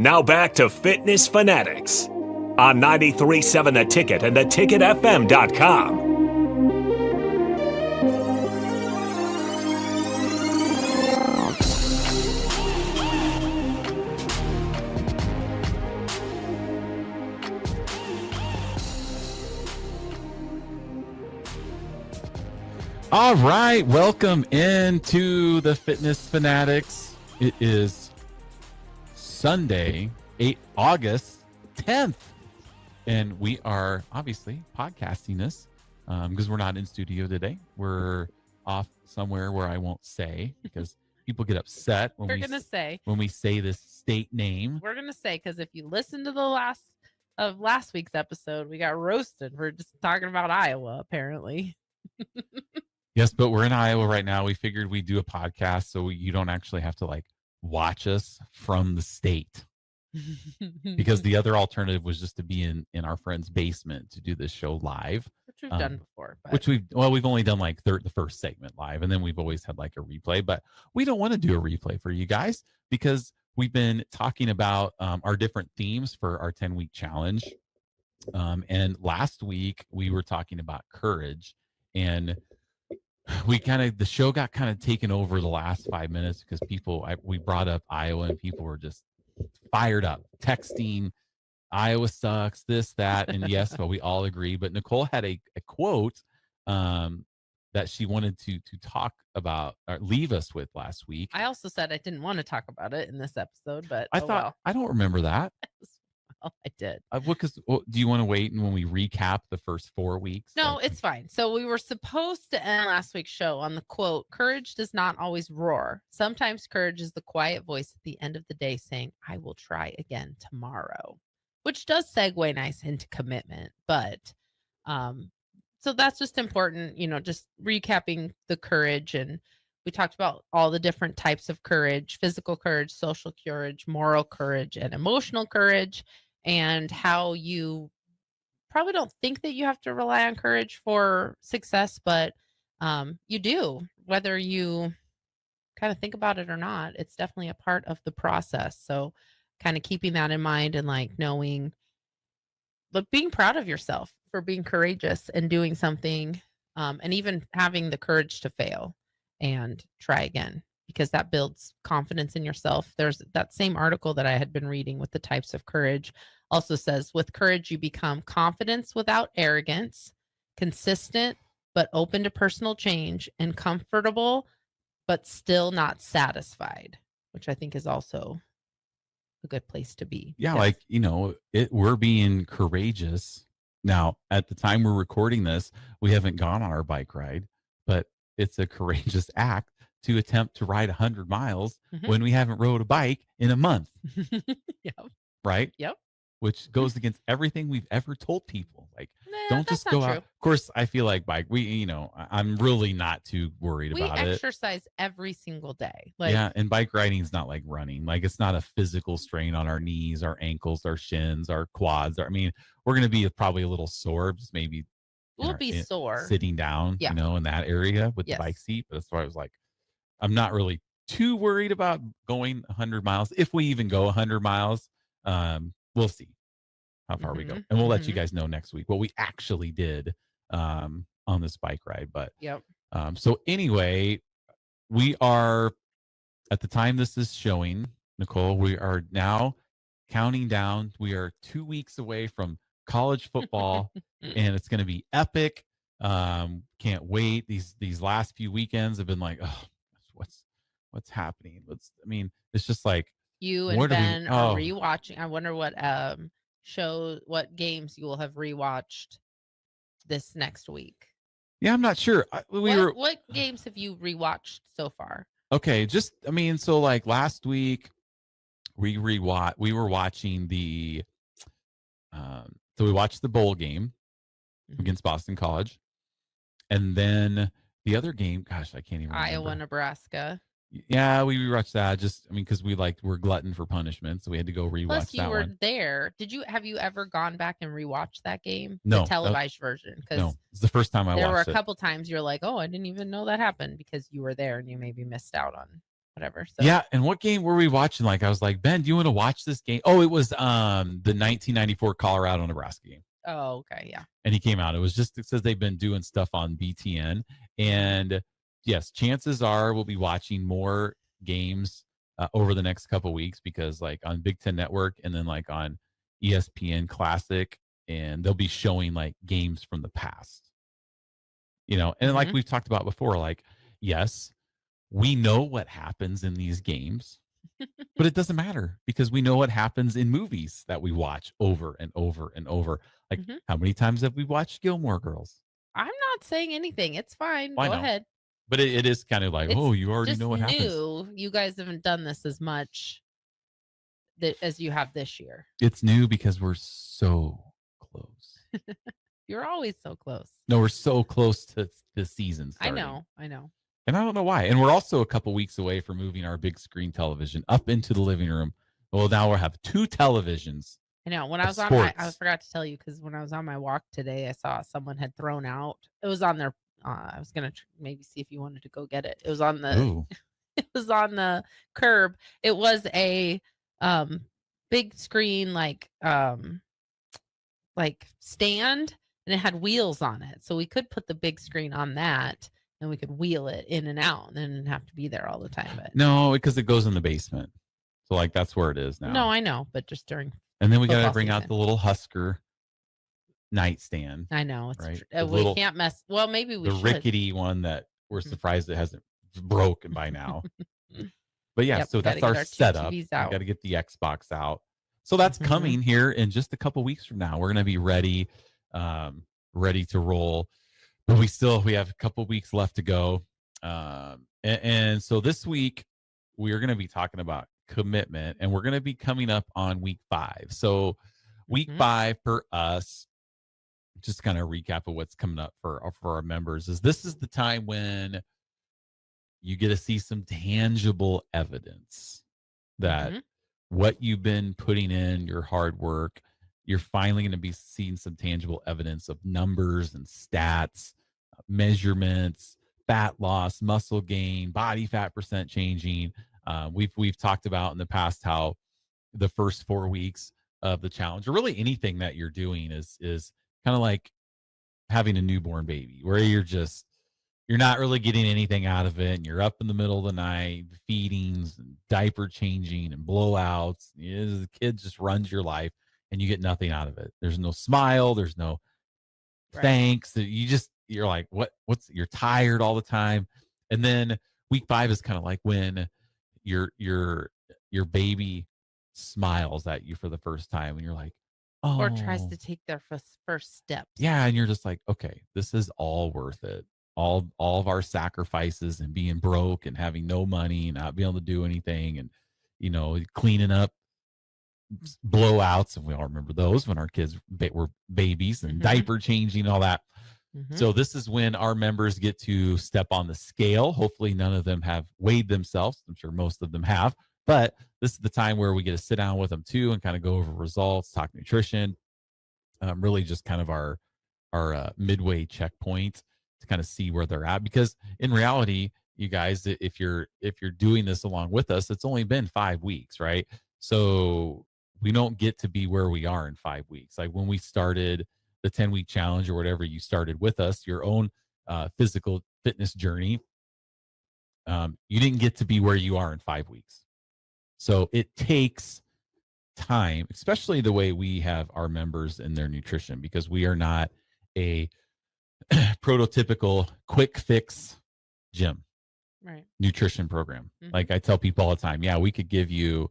Now back to Fitness Fanatics on 93.7 The Ticket and theticketfm.com. All right, welcome into the Fitness Fanatics. It is Sunday, August 10th, and we are obviously podcasting this because we're not in studio today. We're off somewhere where I won't say because people get upset when we say this state name. We're gonna say because if you listen to the last week's episode, we got roasted for just talking about Iowa, apparently. Yes, but we're in Iowa right now. We figured we'd do a podcast so you don't actually have to watch us from the state. Because the other alternative was just to be in our friend's basement to do this show live. Which we've done before. But... Which we've only done the first segment live, and then we've always had a replay. But we don't want to do a replay for you guys because we've been talking about our different themes for our 10-week challenge. And last week we were talking about courage, and the show got kind of taken over the last 5 minutes because we brought up Iowa and people were just fired up, texting, Iowa sucks, this, that, and yes, well, we all agree. But Nicole had a quote that she wanted to talk about or leave us with last week. I also said I didn't want to talk about it in this episode, but I thought I don't remember that. Well, I did. Do you want to wait and when we recap the first 4 weeks? No, it's fine. So we were supposed to end last week's show on the quote, "Courage does not always roar. Sometimes courage is the quiet voice at the end of the day saying, I will try again tomorrow," which does segue nice into commitment. But so that's just important, just recapping the courage. And we talked about all the different types of courage: physical courage, social courage, moral courage, and emotional courage. And how you probably don't think that you have to rely on courage for success, but you do, whether you kind of think about it or not. It's definitely a part of the process. So kind of keeping that in mind and knowing, being proud of yourself for being courageous and doing something, and even having the courage to fail and try again, because that builds confidence in yourself. There's that same article that I had been reading with the types of courage also says, with courage, you become confidence without arrogance, consistent, but open to personal change, and comfortable, but still not satisfied, which I think is also a good place to be. Yeah. Yes. We're being courageous. Now, at the time we're recording this, we haven't gone on our bike ride, but it's a courageous act to attempt to ride 100 miles when we haven't rode a bike in a month. Yep. Right? Yep. Which goes against everything we've ever told people. Don't just go out. Of course, I feel like bike. I'm really not too worried about it. We exercise every single day. And bike riding is not like running. It's not a physical strain on our knees, our ankles, our shins, our quads. We're going to be probably a little sore, just maybe. We'll be sore sitting down, in that area with the bike seat. But that's why I was I'm not really too worried about going 100 miles. If we even go 100 miles, we'll see how far we go. And we'll let you guys know next week what we actually did on this bike ride. But so anyway, we are, at the time this is showing, Nicole, we are now counting down. We are 2 weeks away from college football and it's going to be epic. Can't wait. These last few weekends have been what's happening? It's just you and Ben are rewatching. I wonder what what games you will have rewatched this next week. Yeah, I'm not sure. What games have you rewatched so far? Okay, last week we were watching we watched the bowl game against Boston College. And then the other game, gosh, I can't even remember. Iowa, Nebraska. Yeah, we rewatched that. Because we're glutton for punishment, so we had to go rewatch that one. Plus, you were there. Have you ever gone back and rewatched that game? No, the televised version. No, it's the first time I watched it. There were a couple times you're like, "Oh, I didn't even know that happened," because you were there and you maybe missed out on whatever. So yeah, and what game were we watching? Like, I was like, Ben, do you want to watch this game? Oh, it was the 1994 Colorado Nebraska game. Oh, okay, yeah. And he came out. It says they've been doing stuff on BTN, and yes, chances are we'll be watching more games over the next couple weeks, because like on Big Ten Network and then like on ESPN Classic, and they'll be showing like games from the past. And like we've talked about before, like, yes, we know what happens in these games, but it doesn't matter because we know what happens in movies that we watch over and over and over. Like, how many times have we watched Gilmore Girls? I'm not saying anything. It's fine. I Go know. ahead. But it is kind of like, oh, you already know what happens. You guys haven't done this as much as you have this year. It's new because we're so close. You're always so close. No, we're so close to the season starting. I know. And I don't know why. And we're also a couple weeks away from moving our big screen television up into the living room. Well, now we'll have 2 televisions. I know. When I was I forgot to tell you, because when I was on my walk today, I saw someone had thrown out. It was on their. I was gonna maybe see if you wanted to go get it. It was on the. It was on the curb. It was a big screen like stand, and it had wheels on it, so we could put the big screen on that. And we could wheel it in and out, and then have to be there all the time. But no, because it goes in the basement. So like that's where it is now. No, I know, but just during. And then we got to bring out the little Husker nightstand. I know, it's right. We can't mess. Well, maybe we should. The rickety one that we're surprised it hasn't broken by now. But yeah, so that's our setup. We got to get the Xbox out. So that's coming here in just a couple weeks from now. We're gonna be ready to roll. But we have a couple weeks left to go. And so this week we're going to be talking about commitment, and we're going to be coming up on week 5. So week 5 for us, just kind of recap of what's coming up for our members, is this is the time when you get to see some tangible evidence that what you've been putting in, your hard work, you're finally going to be seeing some tangible evidence of numbers and stats, measurements, fat loss, muscle gain, body fat percent changing. We've talked about in the past how the first 4 weeks of the challenge, or really anything that you're doing, is kind of like having a newborn baby, where you're not really getting anything out of it, and you're up in the middle of the night, feedings and diaper changing and blowouts. The kid just runs your life, and you get nothing out of it. There's no smile. There's no thanks. You're like, you're tired all the time. And then week 5 is kind of like when your baby smiles at you for the first time, and you're like, oh, or tries to take their first steps. Yeah. And you're just like, okay, this is all worth it. All of our sacrifices and being broke and having no money and not being able to do anything, and, cleaning up blowouts. And we all remember those when our kids were babies, and diaper changing, all that. So this is when our members get to step on the scale. Hopefully none of them have weighed themselves. I'm sure most of them have, but this is the time where we get to sit down with them too and kind of go over results, talk nutrition, really just kind of our midway checkpoint to kind of see where they're at. Because in reality, you guys, if you're doing this along with us, it's only been 5 weeks, right? So we don't get to be where we are in 5 weeks. Like when we started the 10-week challenge, or whatever you started with us, your own physical fitness journey, you didn't get to be where you are in 5 weeks. So it takes time, especially the way we have our members in their nutrition, because we are not a prototypical quick fix gym nutrition program. Like I tell people all the time, yeah, we could give you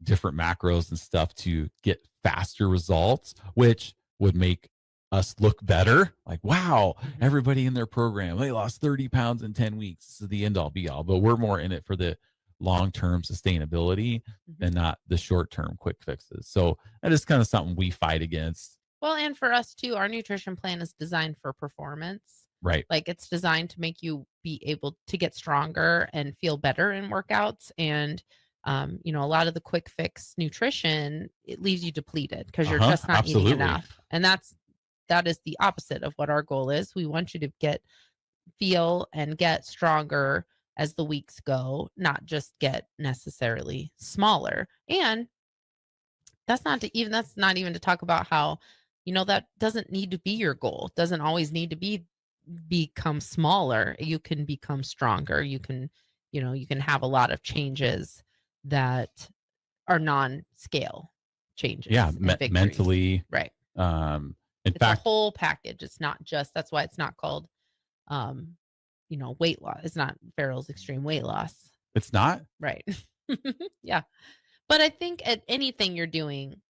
different macros and stuff to get faster results, which would make us look better. Like, wow, everybody in their program, they lost 30 pounds in 10 weeks. This is the end all be all. But we're more in it for the long-term sustainability and not the short-term quick fixes. So that is kind of something we fight against. Well, and for us too, our nutrition plan is designed for performance. Right. Like it's designed to make you be able to get stronger and feel better in workouts. And a lot of the quick fix nutrition, it leaves you depleted because you're just not eating enough. And that is the opposite of what our goal is. We want you to feel and get stronger as the weeks go, not just get necessarily smaller. And that's not even to talk about how, that doesn't need to be your goal. It doesn't always need to become smaller. You can become stronger. You can have a lot of changes that are non-scale changes. Yeah, and victories. mentally. Right. In It's fact, a whole package. It's not just, that's why it's not called, weight loss. It's not Farrell's Extreme Weight Loss. it's not. Right. Yeah. But I think at anything you're doing,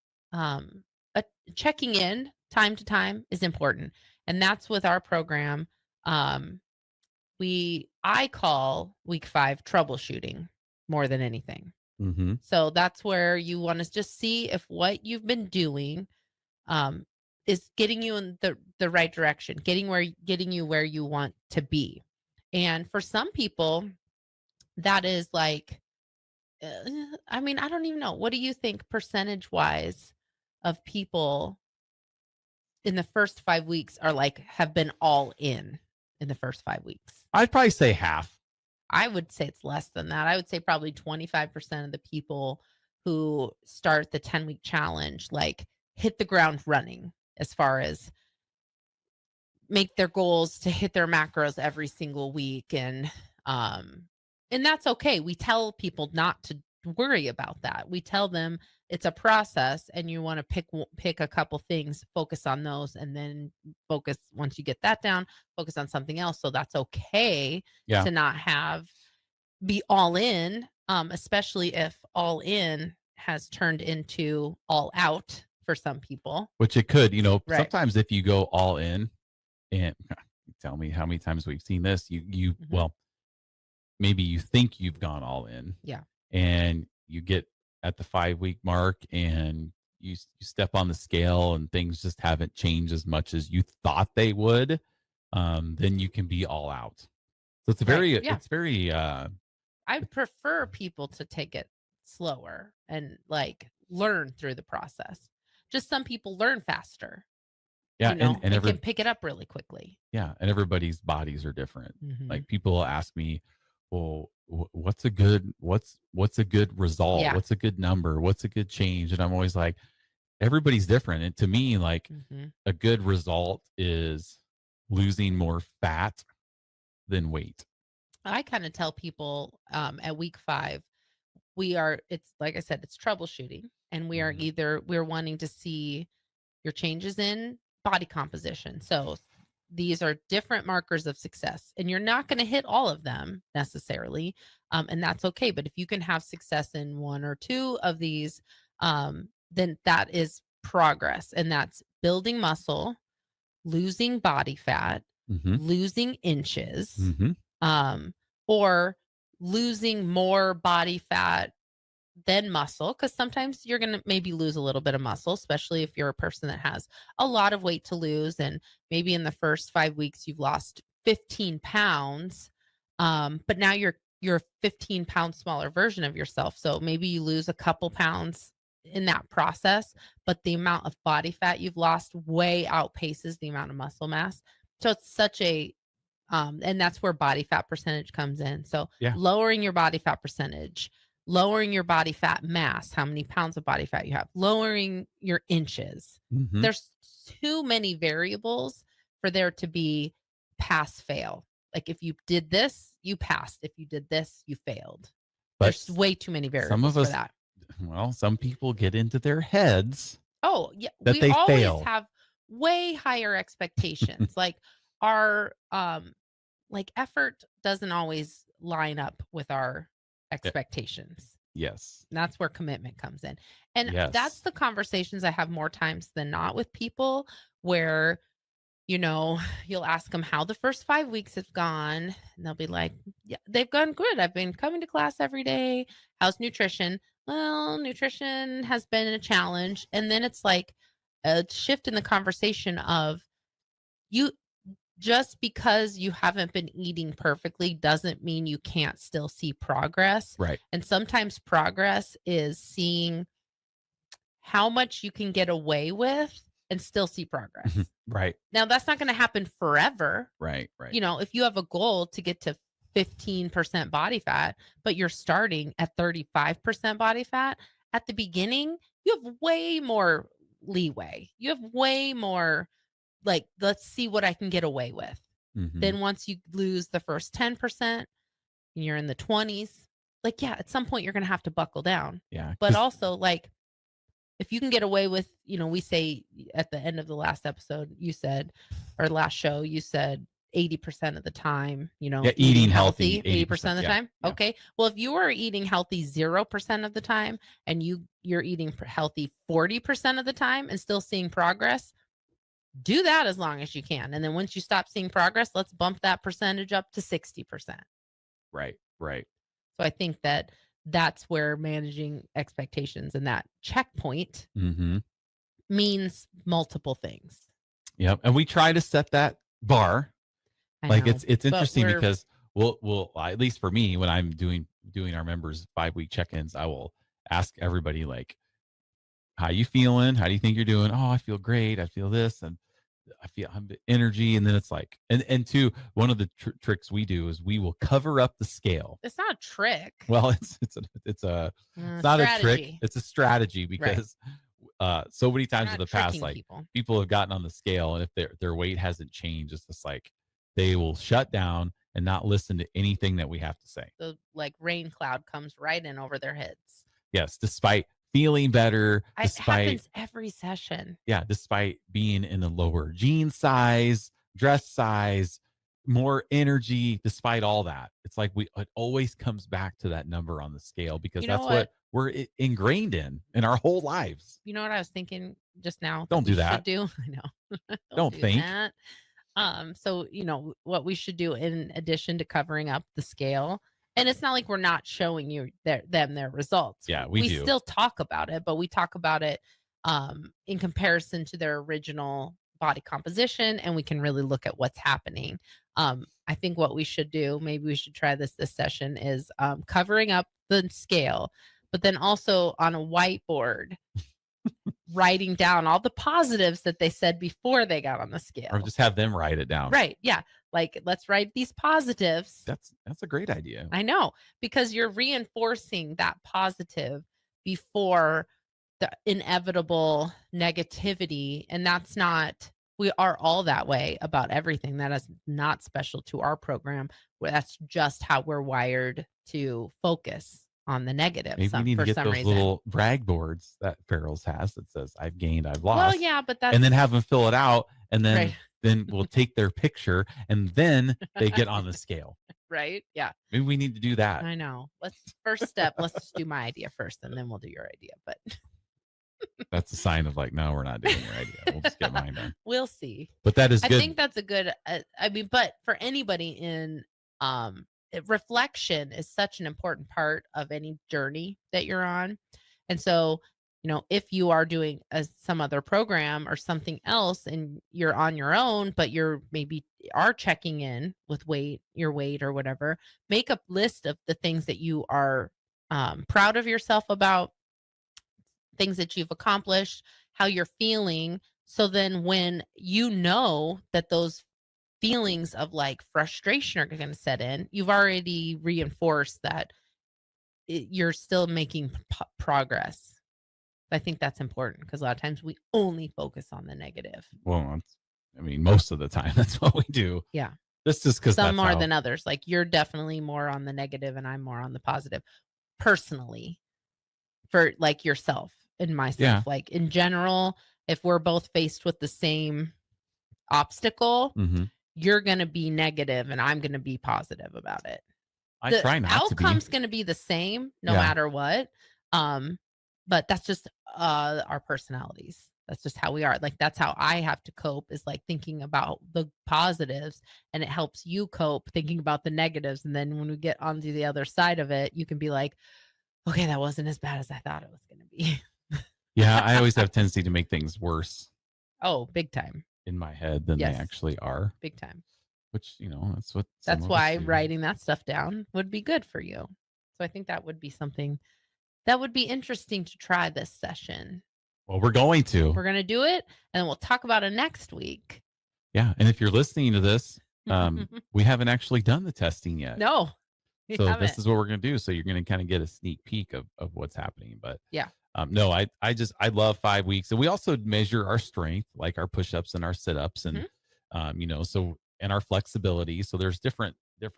checking in time to time is important. And that's with our program. I call week 5 troubleshooting more than anything. Mm-hmm. So that's where you want to just see if what you've been doing is getting you in the right direction, getting you where you want to be. And for some people, that is like, I don't even know. What do you think percentage wise of people in the first 5 weeks have been all in the first 5 weeks? I'd probably say half. I would say it's less than that. I would say probably 25% of the people who start the 10-week challenge hit the ground running as far as make their goals to hit their macros every single week. And that's okay. We tell people not to worry about that. We tell them it's a process and you want to pick a couple things, focus on those, and then once you get that down, focus on something else. So that's okay to not be all in, especially if all in has turned into all out for some people. Which it could, Right. Sometimes if you go all in, and tell me how many times we've seen this, well, maybe you think you've gone all in. Yeah. And you get at the 5-week mark and you step on the scale and things just haven't changed as much as you thought they would. Then you can be all out. So it's very, I prefer people to take it slower and learn through the process. Just some people learn faster. Yeah. And they can pick it up really quickly. Yeah. And everybody's bodies are different. Mm-hmm. Like people ask me, well, what's a good result? Yeah. What's a good number? What's a good change? And I'm always like, everybody's different. And to me, a good result is losing more fat than weight. I kind of tell people at week 5, it's like I said, it's troubleshooting. And we are we're wanting to see your changes in body composition. So these are different markers of success, and you're not going to hit all of them necessarily. And that's okay. But if you can have success in 1 or 2 of these, then that is progress. And that's building muscle, losing body fat, losing inches, or losing more body fat than muscle, because sometimes you're going to maybe lose a little bit of muscle, especially if you're a person that has a lot of weight to lose. And maybe in the first 5 weeks, you've lost 15 pounds, but now you're a 15 pound smaller version of yourself. So maybe you lose a couple pounds in that process, but the amount of body fat you've lost way outpaces the amount of muscle mass. So it's such a, and that's where body fat percentage comes in. So lowering your body fat percentage, lowering your body fat mass, how many pounds of body fat you have, lowering your inches. There's too many variables for there to be pass fail. Like if you did this, you passed. If you did this, you failed. But there's way too many variables for that. Well, some people get into their heads. Oh, yeah. That they always fail. Have way higher expectations. Our effort doesn't always line up with our expectations. Yes. And that's where commitment comes in. And that's the conversations I have more times than not with people where, you'll ask them how the first 5 weeks have gone. And they'll be like, yeah, they've gone good. I've been coming to class every day. How's nutrition? Well, nutrition has been a challenge. And then it's like a shift in the conversation of just because you haven't been eating perfectly doesn't mean you can't still see progress. Right. And sometimes progress is seeing how much you can get away with and still see progress. Right. Now, that's not going to happen forever. Right. If you have a goal to get to 15% body fat, but you're starting at 35% body fat, at the beginning, you have way more leeway. You have way more, like, let's see what I can get away with. Mm-hmm. Then once you lose the first 10% and you're in the 20s, like, yeah, at some point you're going to have to buckle down. Yeah. But also, like, if you can get away with, we say at the end of the last episode, you said, or last show, you said 80% of the time, eating healthy 80% of the time. Yeah. Okay. Well, if you are eating healthy 0% of the time and you're eating healthy 40% of the time and still seeing progress, do that as long as you can. And then once you stop seeing progress, let's bump that percentage up to 60%. Right. So I think that's where managing expectations and that checkpoint means multiple things. Yep. And we try to set that bar. It's interesting because we'll at least for me, when I'm doing our members 5-week check-ins, I will ask everybody, like, how you feeling? How do you think you're doing? Oh, I feel great. I feel this. And I feel energy. And then it's like, and two, one of the tricks we do is we will cover up the scale. It's not a trick. Well, it's not strategy. A trick. It's a strategy because so many times in the past, like, people have gotten on the scale, and if their weight hasn't changed, it's just like they will shut down and not listen to anything that we have to say. The rain cloud comes right in over their heads. Yes, despite feeling better, it happens every session. Yeah, despite being in a lower jean size, dress size, more energy, despite all that, it's like it always comes back to that number on the scale because that's what we're ingrained in our whole lives. You know what I was thinking just now? Don't do that. I know. Don't think. That. So what we should do in addition to covering up the scale. And it's not like we're not showing you their results. Yeah, we do. Still talk about it, but we talk about it in comparison to their original body composition, and we can really look at what's happening. I think what we should do, maybe we should try this session, is covering up the scale, but then also on a whiteboard, writing down all the positives that they said before they got on the scale. Or just have them write it down. Right. Yeah. Like, let's write these positives. That's a great idea. I know, because you're reinforcing that positive before the inevitable negativity. And we are all that way about everything. That is not special to our program. That's just how we're wired to focus on the negative. Maybe we need to get those little brag boards that Farrell's has that says, I've gained, I've lost. Well, yeah, but and then have them fill it out, and then then we'll take their picture, and then they get on the scale. Right? Yeah. Maybe we need to do that. I know. First step, let's just do my idea first, and then we'll do your idea. But that's a sign of, like, no, we're not doing your idea. We'll just get mine done. We'll see. But that is good. I think that's a good, but for anybody in, reflection is such an important part of any journey that you're on. And so, if you are doing some other program or something else and you're on your own, but you're maybe are checking in with your weight or whatever, make a list of the things that you are proud of yourself about, things that you've accomplished, how you're feeling. So then when that those feelings of like frustration are going to set in, you've already reinforced that you're still making progress. I think that's important because a lot of times we only focus on the negative. Well, most of the time that's what we do. Yeah. This is because some more than others. Like, you're definitely more on the negative and I'm more on the positive personally, for like yourself and myself. Yeah. Like, in general, if we're both faced with the same obstacle, you're going to be negative and I'm going to be positive about it. I try not to be. The outcome's going to be the same no matter what. But that's just our personalities. That's just how we are. Like, that's how I have to cope, is like thinking about the positives, and it helps you cope thinking about the negatives. And then when we get onto the other side of it, you can be like, okay, that wasn't as bad as I thought it was going to be. Yeah. I always have tendency to make things worse. Oh, big time. In my head than they actually are. Big time. Which, that's that's why writing that stuff down would be good for you. So I think that would be something that would be interesting to try this session. Well, we're going to. We're going to do it, and we'll talk about it next week. Yeah. And if you're listening to this We haven't actually done the testing yet. No, we So haven't. this is what we're going to do. So you're going to kind of get a sneak peek of what's happening. But Yeah. no, I love 5 weeks. And we also measure our strength, like our push-ups and our sit-ups and, so, and our flexibility. So there's different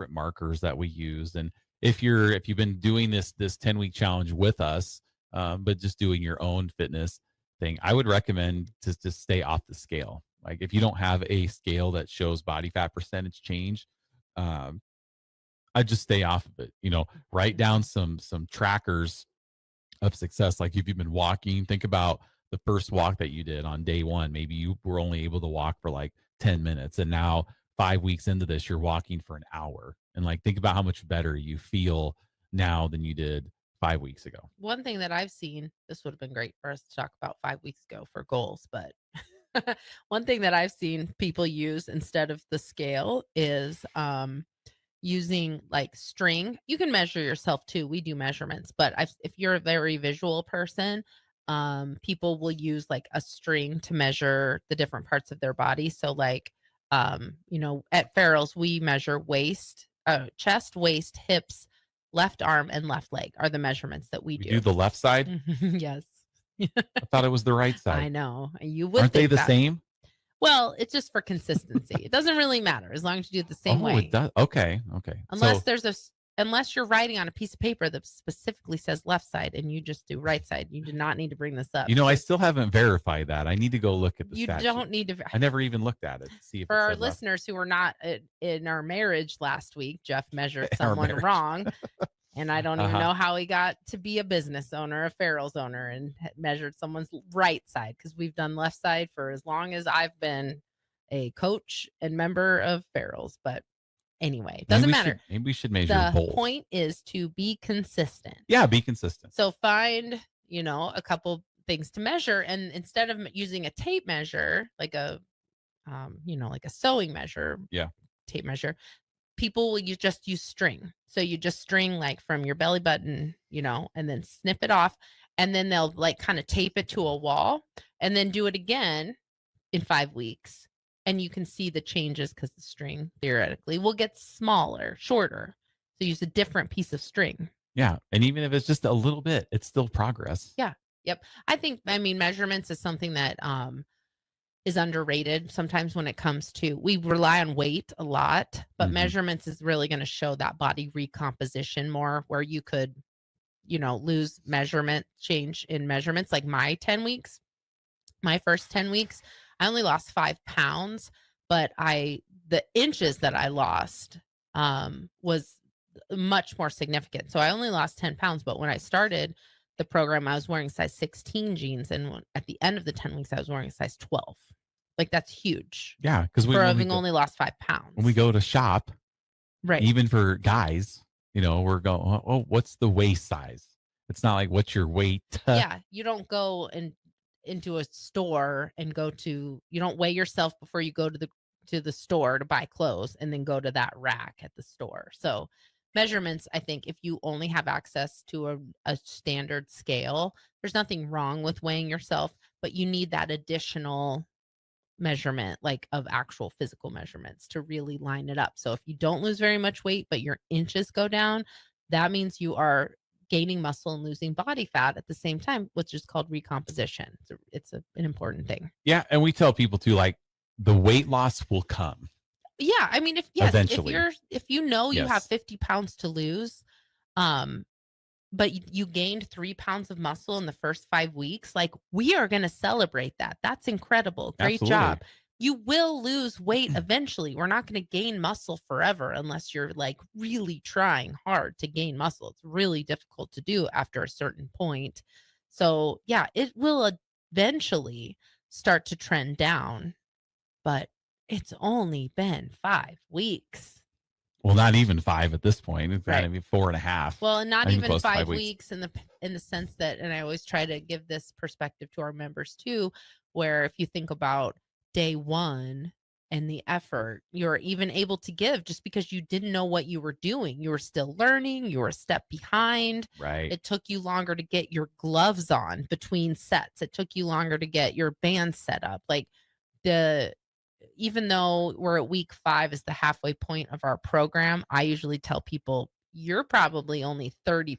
markers that we use. And if you've been doing this 10-week challenge with us, but just doing your own fitness thing, I would recommend to stay off the scale. Like if you don't have a scale that shows body fat percentage change, I just stay off of it. Write down some trackers of success. Like if you've been walking, think about the first walk that you did on day one. Maybe you were only able to walk for like 10 minutes. And now 5 weeks into this, you're walking for an hour. And like, think about how much better you feel now than you did 5 weeks ago. One thing that I've seen, this would have been great for us to talk about 5 weeks ago for goals, but one thing that I've seen people use instead of the scale is using like string. You can measure yourself too. We do measurements, but if you're a very visual person, people will use like a string to measure the different parts of their body. So like, at Farrell's, we measure chest, waist, hips, left arm, and left leg are the measurements that we do. You do the left side? Yes. I thought it was the right side. I know. You would Aren't they think the that. same? Well, it's just for consistency. It doesn't really matter as long as you do it the same way. It does. Okay. Unless you're writing on a piece of paper that specifically says left side and you just do right side. You do not need to bring this up. I still haven't verified that. I need to go look at the statute. You don't need to. I never even looked at it to see if for our listeners who were not in our marriage last week, Jeff measured someone wrong. And I don't even know how he got to be a business owner, a Farrell's owner, and measured someone's right side, because we've done left side for as long as I've been a coach and member of Farrell's. But anyway, doesn't matter. Maybe we should measure The point is to be consistent. Yeah, be consistent. So find, a couple things to measure, and instead of using a tape measure, like a, like a sewing measure, tape measure, people will just use string. So you just string like from your belly button, and then snip it off, and then they'll like kind of tape it to a wall, and then do it again in 5 weeks. And you can see the changes because the string theoretically will get smaller, shorter. So use a different piece of string. Yeah. And even if it's just a little bit, it's still progress. Yeah. Yep. Measurements is something that is underrated sometimes when it comes to, we rely on weight a lot, but measurements is really going to show that body recomposition more, where you could, lose change in measurements. Like my first 10 weeks, I only lost 5 pounds, but the inches that I lost was much more significant. So I only lost 10 pounds, but when I started the program, I was wearing size 16 jeans. And at the end of the 10 weeks, I was wearing a size 12. Like that's huge. Yeah. Because only lost 5 pounds. When we go to shop, right? Even for guys, we're going, oh, what's the waist size? It's not like, what's your weight? Yeah. You don't go into a store and you don't weigh yourself before you go to the store to buy clothes and then go to that rack at the store. So measurements, I think if you only have access to a standard scale, there's nothing wrong with weighing yourself, but you need that additional measurement, like of actual physical measurements, to really line it up. So if you don't lose very much weight, but your inches go down, that means you are gaining muscle and losing body fat at the same time, which is called recomposition. It's an important thing. Yeah. And we tell people too, like, the weight loss will come. Yeah. I mean, if you have 50 pounds to lose, but you gained 3 pounds of muscle in the first 5 weeks, like, we are going to celebrate that. That's incredible. Great Absolutely. job. You will lose weight eventually. We're not going to gain muscle forever unless you're like really trying hard to gain muscle. It's really difficult to do after a certain point. So yeah, it will eventually start to trend down, but it's only been 5 weeks. Well, not even 5 at this point. It's got to be 4.5. Well, not even 5 weeks in the sense that, and I always try to give this perspective to our members too, where if you think about day one and the effort you're even able to give, just because you didn't know what you were doing, you were still learning, you were a step behind. Right. It took you longer to get your gloves on between sets. It took you longer to get your band set up. Like even though we're at week 5 is the halfway point of our program, I usually tell people you're probably only 30%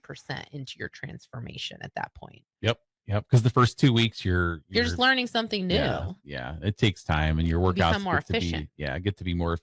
into your transformation at that point. Yep. Because the first 2 weeks you're just learning something new. Yeah. It takes time, and your workouts become more efficient. Get to be more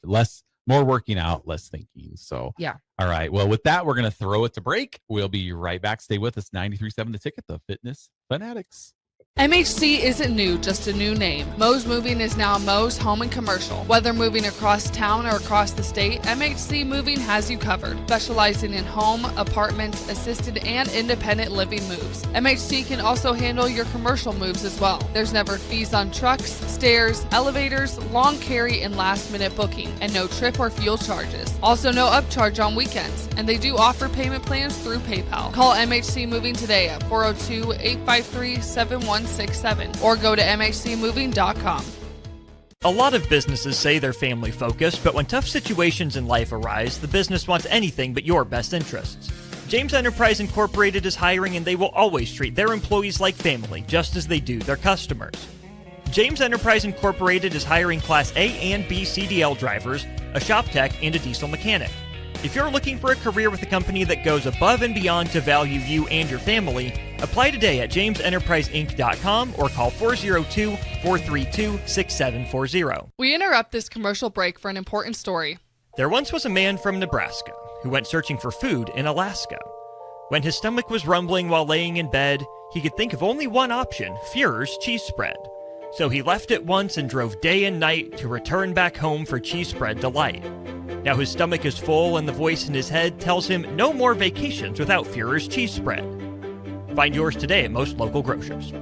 working out, less thinking. So yeah. All right. Well, with that, we're gonna throw it to break. We'll be right back. Stay with us. 93.7 The Ticket, the Fitness Fanatics. MHC isn't new, just a new name. Mo's Moving is now Mo's Home and Commercial. Whether moving across town or across the state, MHC Moving has you covered. Specializing in home, apartment, assisted, and independent living moves. MHC can also handle your commercial moves as well. There's never fees on trucks, stairs, elevators, long carry, and last-minute booking, and no trip or fuel charges. Also no upcharge on weekends, and they do offer payment plans through PayPal. Call MHC Moving today at 402-853-7167 or go to mhcmoving.com. A lot of businesses say they're family focused, but when tough situations in life arise, the business wants anything but your best interests. James Enterprise Incorporated is hiring, and they will always treat their employees like family, just as they do their customers. James Enterprise Incorporated is hiring Class A and B CDL drivers, a shop tech, and a diesel mechanic. If you're looking for a career with a company that goes above and beyond to value you and your family, apply today at jamesenterpriseinc.com or call 402-432-6740. We interrupt this commercial break for an important story. There once was a man from Nebraska who went searching for food in Alaska. When his stomach was rumbling while laying in bed, he could think of only one option, Führer's cheese spread. So he left at once and drove day and night to return back home for cheese spread delight. Now his stomach is full and the voice in his head tells him no more vacations without Führer's cheese spread. Find yours today at most local grocers.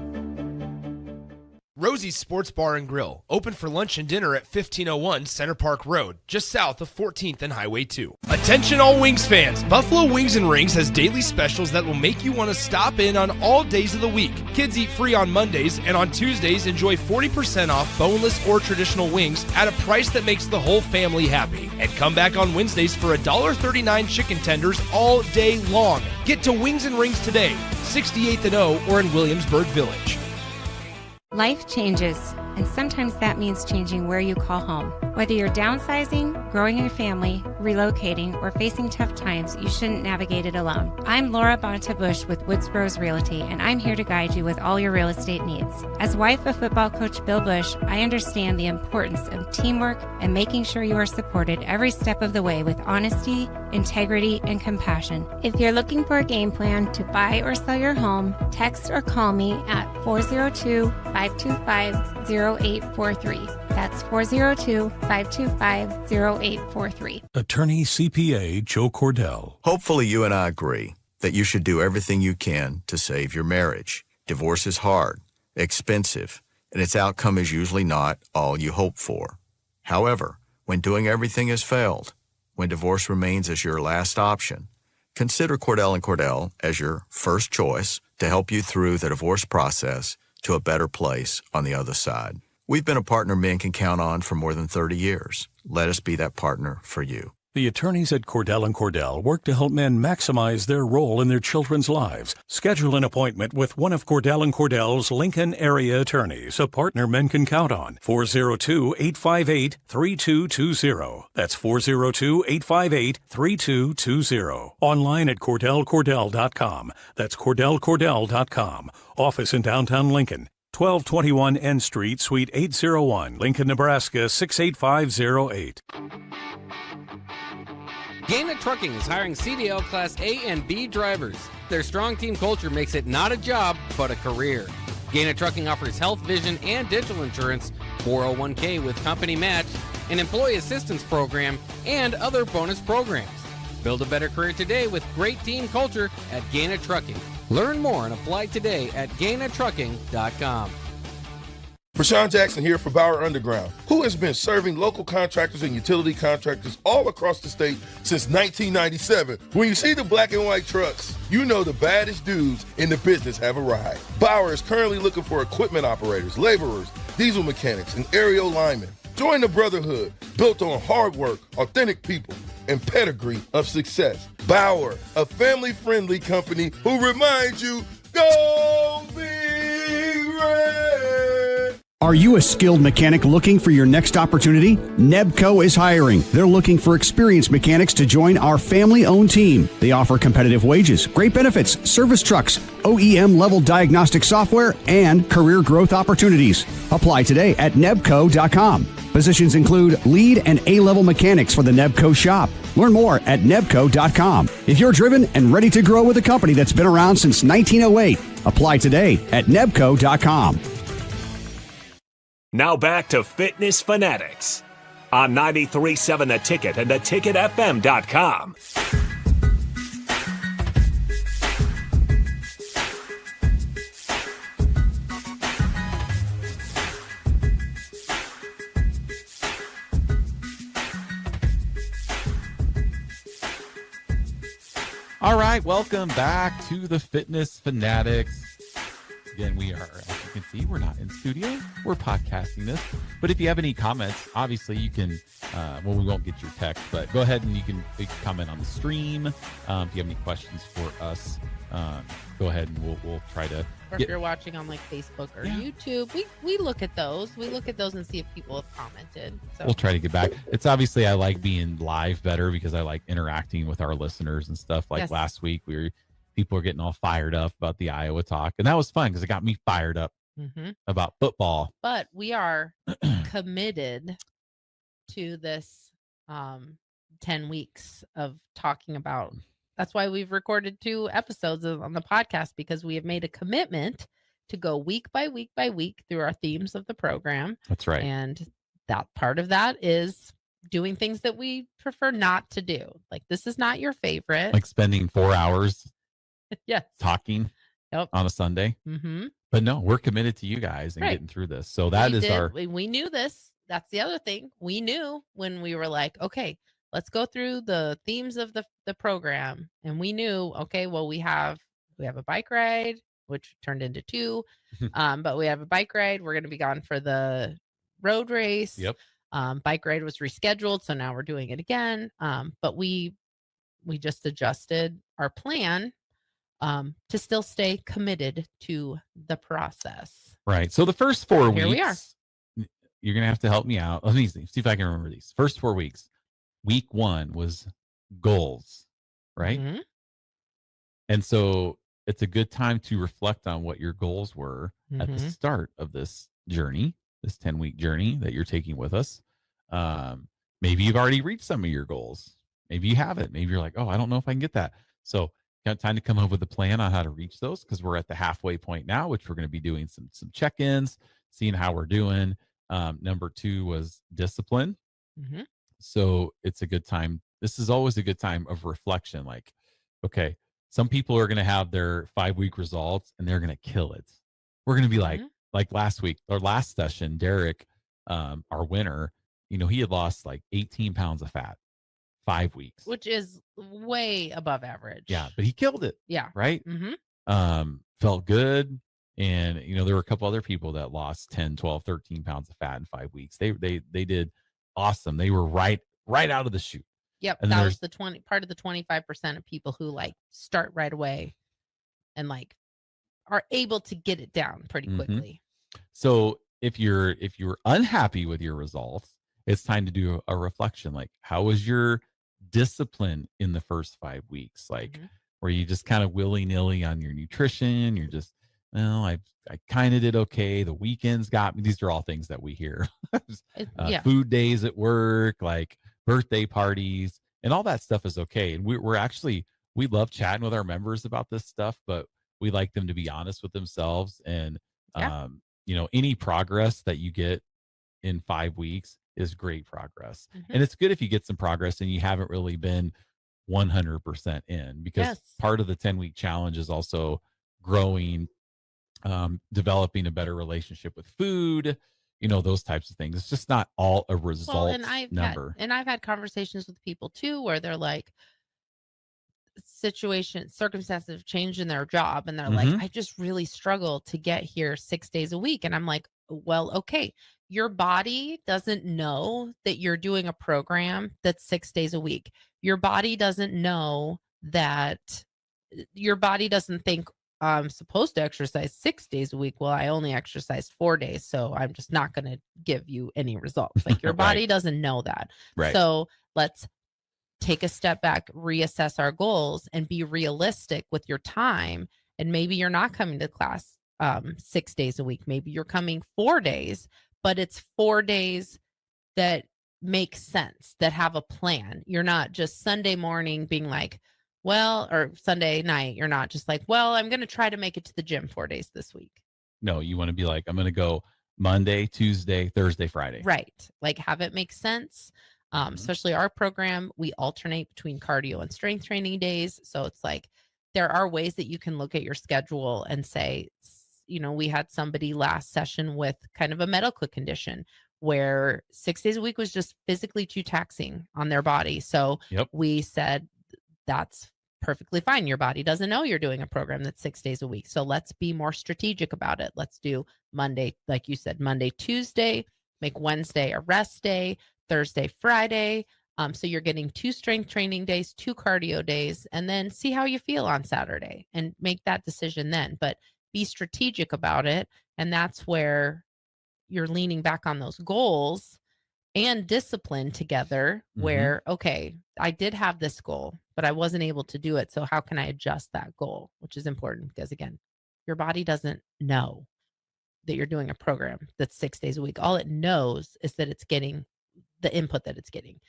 Rosie's Sports Bar and Grill, open for lunch and dinner at 1501 Center Park Road, just south of 14th and Highway 2. Attention all Wings fans, Buffalo Wings and Rings has daily specials that will make you want to stop in on all days of the week. Kids eat free on Mondays, and on Tuesdays enjoy 40% off boneless or traditional wings at a price that makes the whole family happy. And come back on Wednesdays for $1.39 chicken tenders all day long. Get to Wings and Rings today, 68th and O or in Williamsburg Village. Life changes, and sometimes that means changing where you call home. Whether you're downsizing, growing your family, relocating, or facing tough times, you shouldn't navigate it alone. I'm Laura Bonta-Bush with Woods Bros Realty, and I'm here to guide you with all your real estate needs. As wife of football coach Bill Bush, I understand the importance of teamwork and making sure you are supported every step of the way with honesty, integrity, and compassion. If you're looking for a game plan to buy or sell your home, text or call me at 402-525-0843. That's 402-525-0843. Attorney CPA Joe Cordell. Hopefully you and I agree that you should do everything you can to save your marriage. Divorce is hard, expensive, and its outcome is usually not all you hope for. However, when doing everything has failed, when divorce remains as your last option, consider Cordell & Cordell as your first choice to help you through the divorce process to a better place on the other side. We've been a partner men can count on for more than 30 years. Let us be that partner for you. The attorneys at Cordell & Cordell work to help men maximize their role in their children's lives. Schedule an appointment with one of Cordell & Cordell's Lincoln area attorneys, a partner men can count on. 402-858-3220. That's 402-858-3220. Online at CordellCordell.com. That's CordellCordell.com. Office in downtown Lincoln. 1221 N Street, Suite 801, Lincoln, Nebraska 68508. Gaina Trucking is hiring CDL Class A and B drivers. Their strong team culture makes it not a job, but a career. Gaina Trucking offers health, vision, and dental insurance, 401k with company match, an employee assistance program, and other bonus programs. Build a better career today with great team culture at Gaina Trucking. Learn more and apply today at GainaTrucking.com. Rashawn Jackson here for Bauer Underground, who has been serving local contractors and utility contractors all across the state since 1997. When you see the black and white trucks, you know the baddest dudes in the business have arrived. Bauer is currently looking for equipment operators, laborers, diesel mechanics, and aerial linemen. Join the brotherhood built on hard work, authentic people, and pedigree of success. Bauer, a family-friendly company who reminds you, go Big Red! Are you a skilled mechanic looking for your next opportunity? Nebco is hiring. They're looking for experienced mechanics to join our family-owned team. They offer competitive wages, great benefits, service trucks, OEM-level diagnostic software, and career growth opportunities. Apply today at nebco.com. Positions include lead and A-level mechanics for the Nebco shop. Learn more at nebco.com. If you're driven and ready to grow with a company that's been around since 1908, apply today at nebco.com. Now back to Fitness Fanatics on 93.7 The Ticket and theticketfm.com. All right, welcome back to the Fitness Fanatics. Again, we are, as you can see, we're not in studio. We're podcasting this. But if you have any comments, obviously you can, well, we won't get your text, but go ahead and you can comment on the stream. If you have any questions for us, go ahead and we'll try to. Or if you're watching on like Facebook or YouTube, we look at those. We look at those and see if people have commented. So we'll try to get back. It's obviously I like being live better because I like interacting with our listeners and stuff. Like last week, people are getting all fired up about the Iowa talk, and that was fun because it got me fired up about football. But we are committed to this 10 weeks of talking about. That's why we've recorded 2 episodes on the podcast, because we have made a commitment to go week by week by week through our themes of the program. That's right. And that part of that is doing things that we prefer not to do. Like, this is not your favorite. Like spending 4 hours talking on a Sunday. Mm-hmm. But no, we're committed to you guys and getting through this. So that we knew this. That's the other thing. We knew when we were like, okay, let's go through the themes of the program. And we knew, okay, well, we have a bike ride, which turned into 2. But we have a bike ride. We're going to be gone for the road race. Yep. Bike ride was rescheduled, so now we're doing it again. But we just adjusted our plan to still stay committed to the process. Right. So the first 4 weeks, here we are. You're going to have to help me out. Let me see if I can remember these. First 4 weeks. Week 1 was goals, right? Mm-hmm. And so it's a good time to reflect on what your goals were at the start of this journey, this 10-week journey that you're taking with us. Maybe you've already reached some of your goals. Maybe you haven't. Maybe you're like, oh, I don't know if I can get that. So got time to come up with a plan on how to reach those, because we're at the halfway point now, which we're going to be doing some check-ins, seeing how we're doing. Number 2 was discipline. Mm-hmm. So it's a good time. This is always a good time of reflection. Like, okay, some people are going to have their 5-week results and they're going to kill it. We're going to be like last week or last session, Derek, our winner, he had lost like 18 pounds of fat, 5 weeks, which is way above average. Yeah. But he killed it. Yeah. Right. Mm-hmm. Felt good. And, there were a couple other people that lost 10, 12, 13 pounds of fat in 5 weeks. They did awesome. They were right out of the chute. Yep. And that was the part of the 25% of people who like start right away and like are able to get it down pretty quickly. So if you're unhappy with your results, it's time to do a reflection. Like, how was your discipline in the first 5 weeks? Like, were you just kind of willy-nilly on your nutrition? You're just, well, I kind of did okay. The weekends got me. These are all things that we hear. Food days at work, like birthday parties, and all that stuff is okay. And we love chatting with our members about this stuff, but we like them to be honest with themselves. And, any progress that you get in 5 weeks is great progress. And it's good if you get some progress and you haven't really been 100% in, because part of the 10-week challenge is also growing, developing a better relationship with food, those types of things. It's just not all a result number. I've had conversations with people too, where they're like, circumstances have changed in their job, and they're like, I just really struggle to get here 6 days a week. And I'm like, well, okay, your body doesn't know that you're doing a program that's 6 days a week. Your body doesn't know that. Your body doesn't think, I'm supposed to exercise 6 days a week. Well, I only exercise 4 days, so I'm just not going to give you any results. Like your body doesn't know that. Right. So let's take a step back, reassess our goals, and be realistic with your time. And maybe you're not coming to class 6 days a week. Maybe you're coming 4 days, but it's 4 days that make sense, that have a plan. You're not just Sunday morning being like, well, or Sunday night, you're not just like, well, I'm going to try to make it to the gym 4 days this week. No, you want to be like, I'm going to go Monday, Tuesday, Thursday, Friday. Right. Like have it make sense. Especially our program, we alternate between cardio and strength training days. So it's like, there are ways that you can look at your schedule and say, you know, we had somebody last session with kind of a medical condition where 6 days a week was just physically too taxing on their body. So we said, that's perfectly fine. Your body doesn't know you're doing a program that's 6 days a week. So let's be more strategic about it. Let's do Monday, like you said, Monday, Tuesday, make Wednesday a rest day, Thursday, Friday. So you're getting 2 strength training days, 2 cardio days, and then see how you feel on Saturday and make that decision then. But be strategic about it. And that's where you're leaning back on those goals and discipline together where, okay, I did have this goal, but I wasn't able to do it. So how can I adjust that goal? Which is important because, again, your body doesn't know that you're doing a program that's 6 days a week. All it knows is that it's getting the input that it's getting.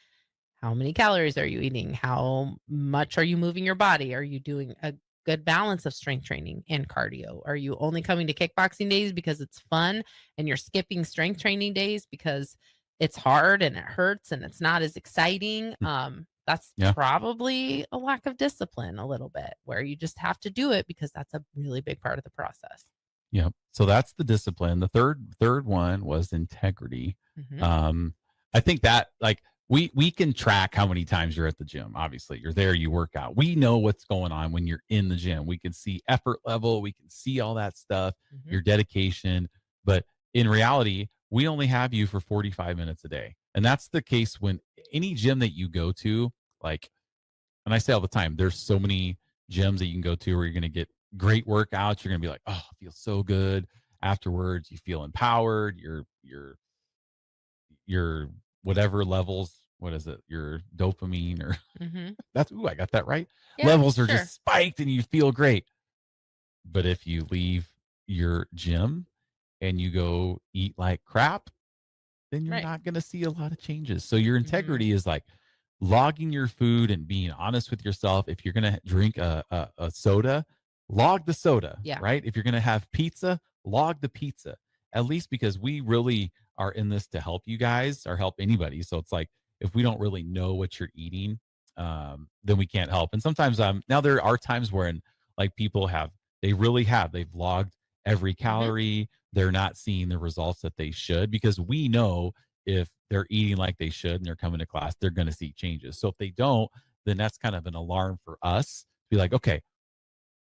How many calories are you eating? How much are you moving your body? Are you doing a good balance of strength training and cardio? Are you only coming to kickboxing days because it's fun and you're skipping strength training days because it's hard and it hurts and it's not as exciting? That's probably a lack of discipline a little bit, where you just have to do it because that's a really big part of the process. Yep. So that's the discipline. The third one was integrity. I think that like we can track how many times you're at the gym. Obviously, you're there, you work out. We know what's going on when you're in the gym. We can see effort level, we can see all that stuff, your dedication. But in reality, we only have you for 45 minutes a day. And that's the case when any gym that you go to, like, and I say all the time, there's so many gyms that you can go to where you're going to get great workouts. You're going to be like, oh, I feel so good afterwards. You feel empowered. Your whatever levels, what is it? Your dopamine or that's, I got that right. Yeah, levels are just spiked and you feel great. But if you leave your gym and you go eat like crap, then you're not going to see a lot of changes. So your integrity is like logging your food and being honest with yourself. If you're going to drink a soda, log the soda, right? If you're going to have pizza, log the pizza, at least, because we really are in this to help you guys or help anybody. So it's like, if we don't really know what you're eating, then we can't help. And sometimes now there are times when like people they've logged every calorie. They're not seeing the results that they should, because we know if they're eating like they should and they're coming to class, they're going to see changes. So if they don't, then that's kind of an alarm for us to be like, okay,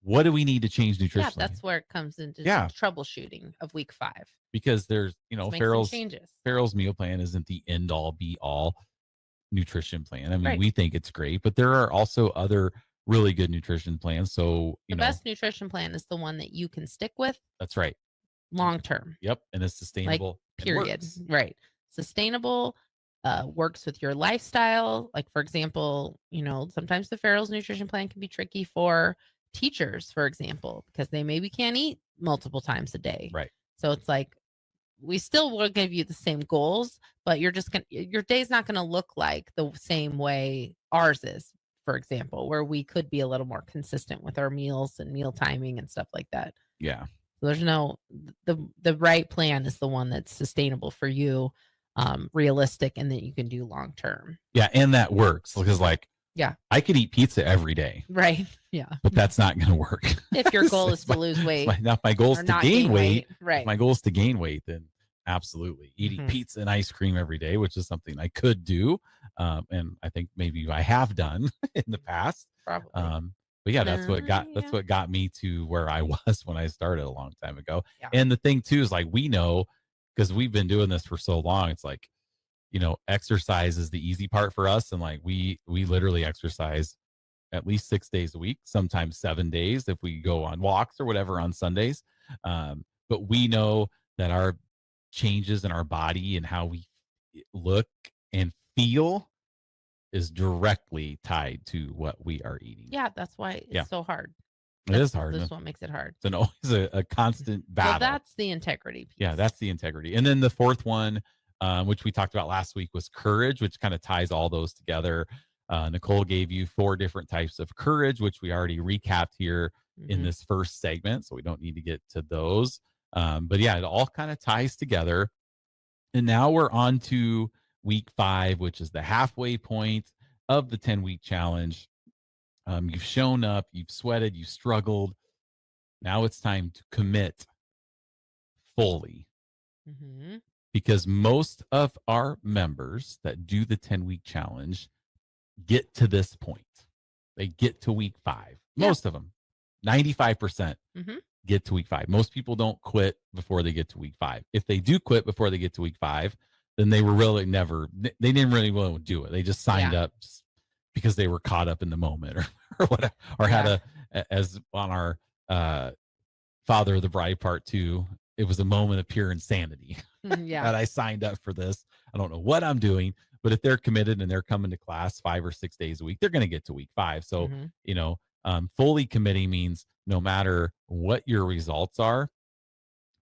what do we need to change nutritionally? Yeah, that's where it comes into troubleshooting of week 5. Because there's, Farrell's meal plan isn't the end all be all nutrition plan. I mean, we think it's great, but there are also other really good nutrition plans. So the best nutrition plan is the one that you can stick with. That's right. Long term. Yep. And it's sustainable. Like, period. Right. Sustainable, works with your lifestyle. Like, for example, sometimes the Farrell's nutrition plan can be tricky for teachers, for example, because they maybe can't eat multiple times a day. Right. So it's like, we still will give you the same goals, but your day's not going to look like the same way ours is, for example, where we could be a little more consistent with our meals and meal timing and stuff like that. Yeah. So there's the right plan is the one that's sustainable for you, realistic, and that you can do long term. Yeah. And that works because I could eat pizza every day. Right. Yeah. But that's not going to work. If your goal is to lose weight. Now, if my goal is to gain weight. Right. If my goal is to gain weight, then absolutely. Eating pizza and ice cream every day, which is something I could do. And I think maybe I have done in the past. Probably. But yeah, that's what got me to where I was when I started a long time ago. Yeah. And the thing too is like, we know, because we've been doing this for so long, it's like, exercise is the easy part for us. And like, we literally exercise at least 6 days a week, sometimes 7 days if we go on walks or whatever on Sundays. But we know that our changes in our body and how we look and feel is directly tied to what we are eating. Yeah, that's why it's so hard. It is hard. That's what makes it hard. It's always a constant battle. So that's the integrity piece. Yeah, that's the integrity. And then the fourth one, which we talked about last week, was courage, which kind of ties all those together. Nicole gave you 4 different types of courage, which we already recapped here in this first segment, so we don't need to get to those. But yeah, it all kind of ties together. And now we're on to week 5, which is the halfway point of the 10-week challenge. You've shown up, you've sweated, you struggled. Now it's time to commit fully. Because most of our members that do the 10-week challenge get to this point. They get to week 5. Most of them, 95% get to week 5. Most people don't quit before they get to week 5. If they do quit before they get to week 5, then they were really they didn't really want to do it. They just signed up just because they were caught up in the moment or whatever, or had as on our Father of the Bride Part 2, it was a moment of pure insanity. That I signed up for this. I don't know what I'm doing, but if they're committed and they're coming to class 5 or 6 days a week, they're going to get to week 5. So, fully committing means no matter what your results are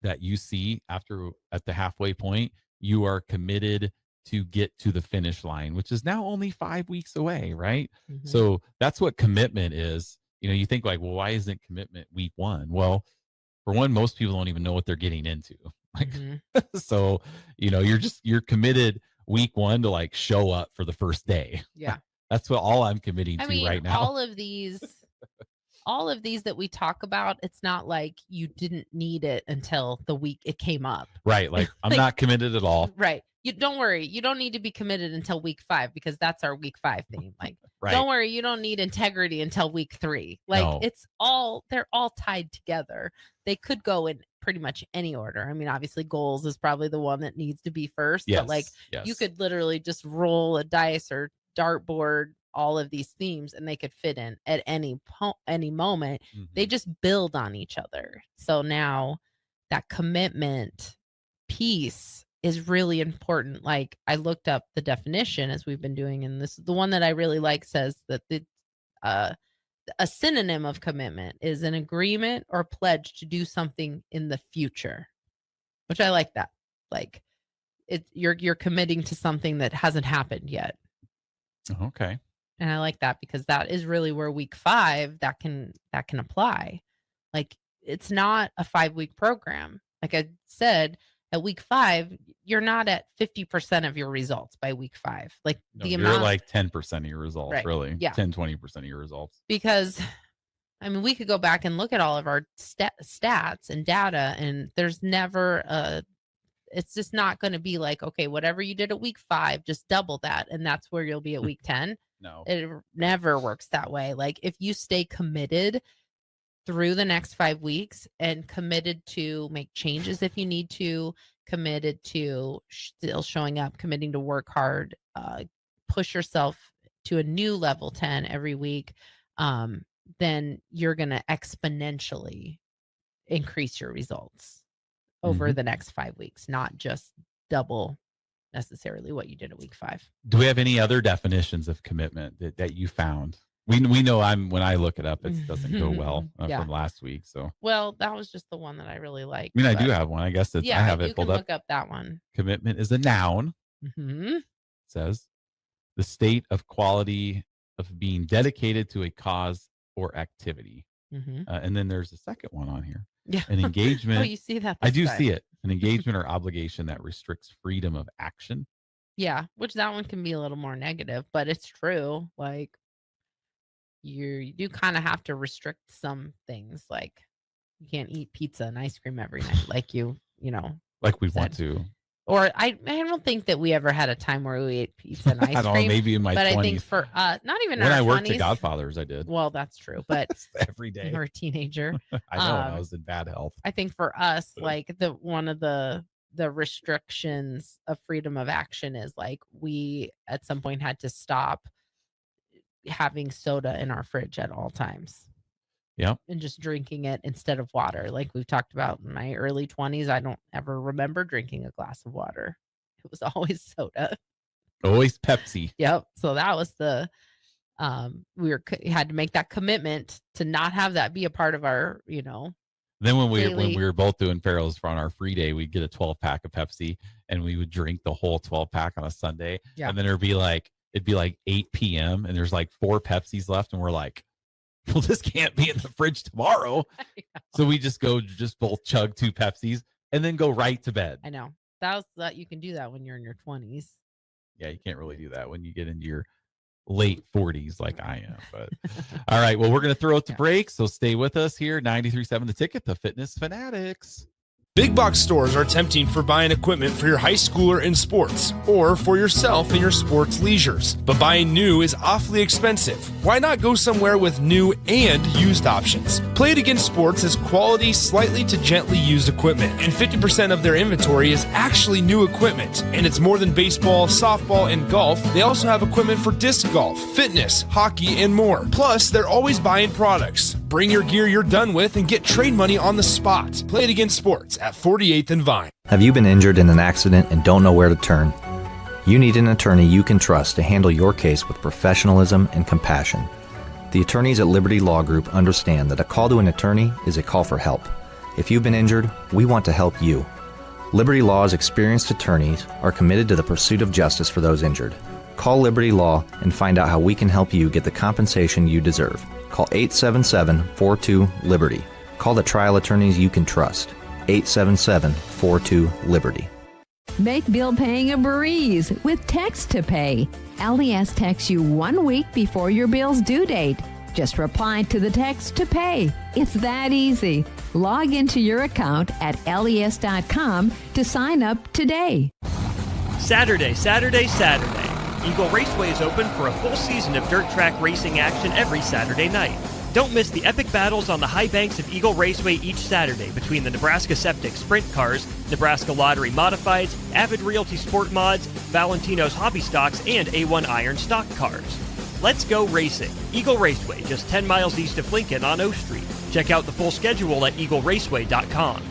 that you see at the halfway point, you are committed to get to the finish line, which is now only 5 weeks away, right? So that's what commitment is. You think like, well, why isn't commitment week 1? Well, for one, most people don't even know what they're getting into. Like, so, you're committed week 1 to like show up for the first day. Yeah. That's what all I'm committing to right now. All of these that we talk about, it's not like you didn't need it until the week it came up. Right. Like I'm not committed at all. Right. You don't worry. You don't need to be committed until week 5 because that's our week 5 theme. Like, don't worry. You don't need integrity until week 3. Like they're all tied together. They could go in pretty much any order. I mean, obviously goals is probably the one that needs to be first, but like you could literally just roll a dice or dartboard all of these themes and they could fit in at any moment. They just build on each other. So now that commitment piece is really important. Like I looked up the definition as we've been doing, and this is the one that I really like, says that a synonym of commitment is an agreement or pledge to do something in the future, which I like that. Like you're committing to something that hasn't happened yet. Okay. And I like that because that is really where week 5 that can apply. Like it's not a 5-week program. Like I said, at week 5, you're not at 50% of your results by week 5. Like you're like 10% of your results, really. Yeah. 10, 20% of your results. Because I mean, we could go back and look at all of our stats and data, and there's never it's just not going to be like, okay, whatever you did at week 5, just double that. And that's where you'll be at week 10. No, it never works that way. Like if you stay committed through the next 5 weeks and committed to make changes if you need to, committed to still showing up, committing to work hard, push yourself to a new level 10 every week, then you're going to exponentially increase your results over the next 5 weeks, not just double necessarily what you did at week 5. Do we have any other definitions of commitment that you found? We know when I look it up, it doesn't go well from last week. So well, that was just the one that I really liked. I mean, I do have one. I guess I have it pulled up. Look up that one. Commitment is a noun. It says the state of quality of being dedicated to a cause or activity. And then there's a second one on here. Yeah. An engagement. Oh, you see that? I do see it. An engagement or obligation that restricts freedom of action. Yeah, which that one can be a little more negative, but it's true. Like you do kind of have to restrict some things. Like you can't eat pizza and ice cream every night, like you know. Like we want to. Or I don't think that we ever had a time where we ate pizza and ice cream. I don't know, maybe in my 20s. But I think for not even when our I worked 20s, at Godfather's, I did. Well, that's true, but every day. You were a teenager. I know. I was in bad health. I think for us, like one of the restrictions of freedom of action is like we at some point had to stop having soda in our fridge at all times. Yeah. And just drinking it instead of water. Like we've talked about in my early 20s, I don't ever remember drinking a glass of water. It was always soda. Always Pepsi. Yep. So that was the we had to make that commitment to not have that be a part of our, Then when we daily. were both doing Farrell's on our free day, we'd get a 12-pack of Pepsi and we would drink the whole 12-pack on a Sunday. Yeah. And then it'd be like 8 p.m. and there's like 4 Pepsis left and we're like, well, this can't be in the fridge tomorrow. So we just both chug 2 Pepsis and then go right to bed. I know. That you can do that when you're in your 20s. Yeah, you can't really do that when you get into your late 40s like I am. But all right, well, we're going to throw it to break, so stay with us here. 93.7 The Ticket, the Fitness Fanatics. Big box stores are tempting for buying equipment for your high schooler in sports or for yourself in your sports leisures. But buying new is awfully expensive. Why not go somewhere with new and used options? Play It Again Sports has quality, slightly to gently used equipment, and 50% of their inventory is actually new equipment. And it's more than baseball, softball, and golf. They also have equipment for disc golf, fitness, hockey, and more. Plus, they're always buying products. Bring your gear you're done with and get trade money on the spot. Play It Again Sports at 48th and Vine. Have you been injured in an accident and don't know where to turn? You need an attorney you can trust to handle your case with professionalism and compassion. The attorneys at Liberty Law Group understand that a call to an attorney is a call for help. If you've been injured, we want to help you. Liberty Law's experienced attorneys are committed to the pursuit of justice for those injured. Call Liberty Law and find out how we can help you get the compensation you deserve. Call 877-42-LIBERTY. Call the trial attorneys you can trust. 877-42-LIBERTY. Make bill paying a breeze with Text to Pay. LES texts you 1 week before your bill's due date. Just reply to the text to pay. It's that easy. Log into your account at les.com to sign up today. Saturday. Eagle Raceway is open for a full season of dirt track racing action every Saturday night. Don't miss the epic battles on the high banks of Eagle Raceway each Saturday between the Nebraska Septic Sprint Cars, Nebraska Lottery Modifieds, Avid Realty Sport Mods, Valentino's Hobby Stocks, and A1 Iron Stock Cars. Let's go racing. Eagle Raceway, just 10 miles east of Lincoln on O Street. Check out the full schedule at eagleraceway.com.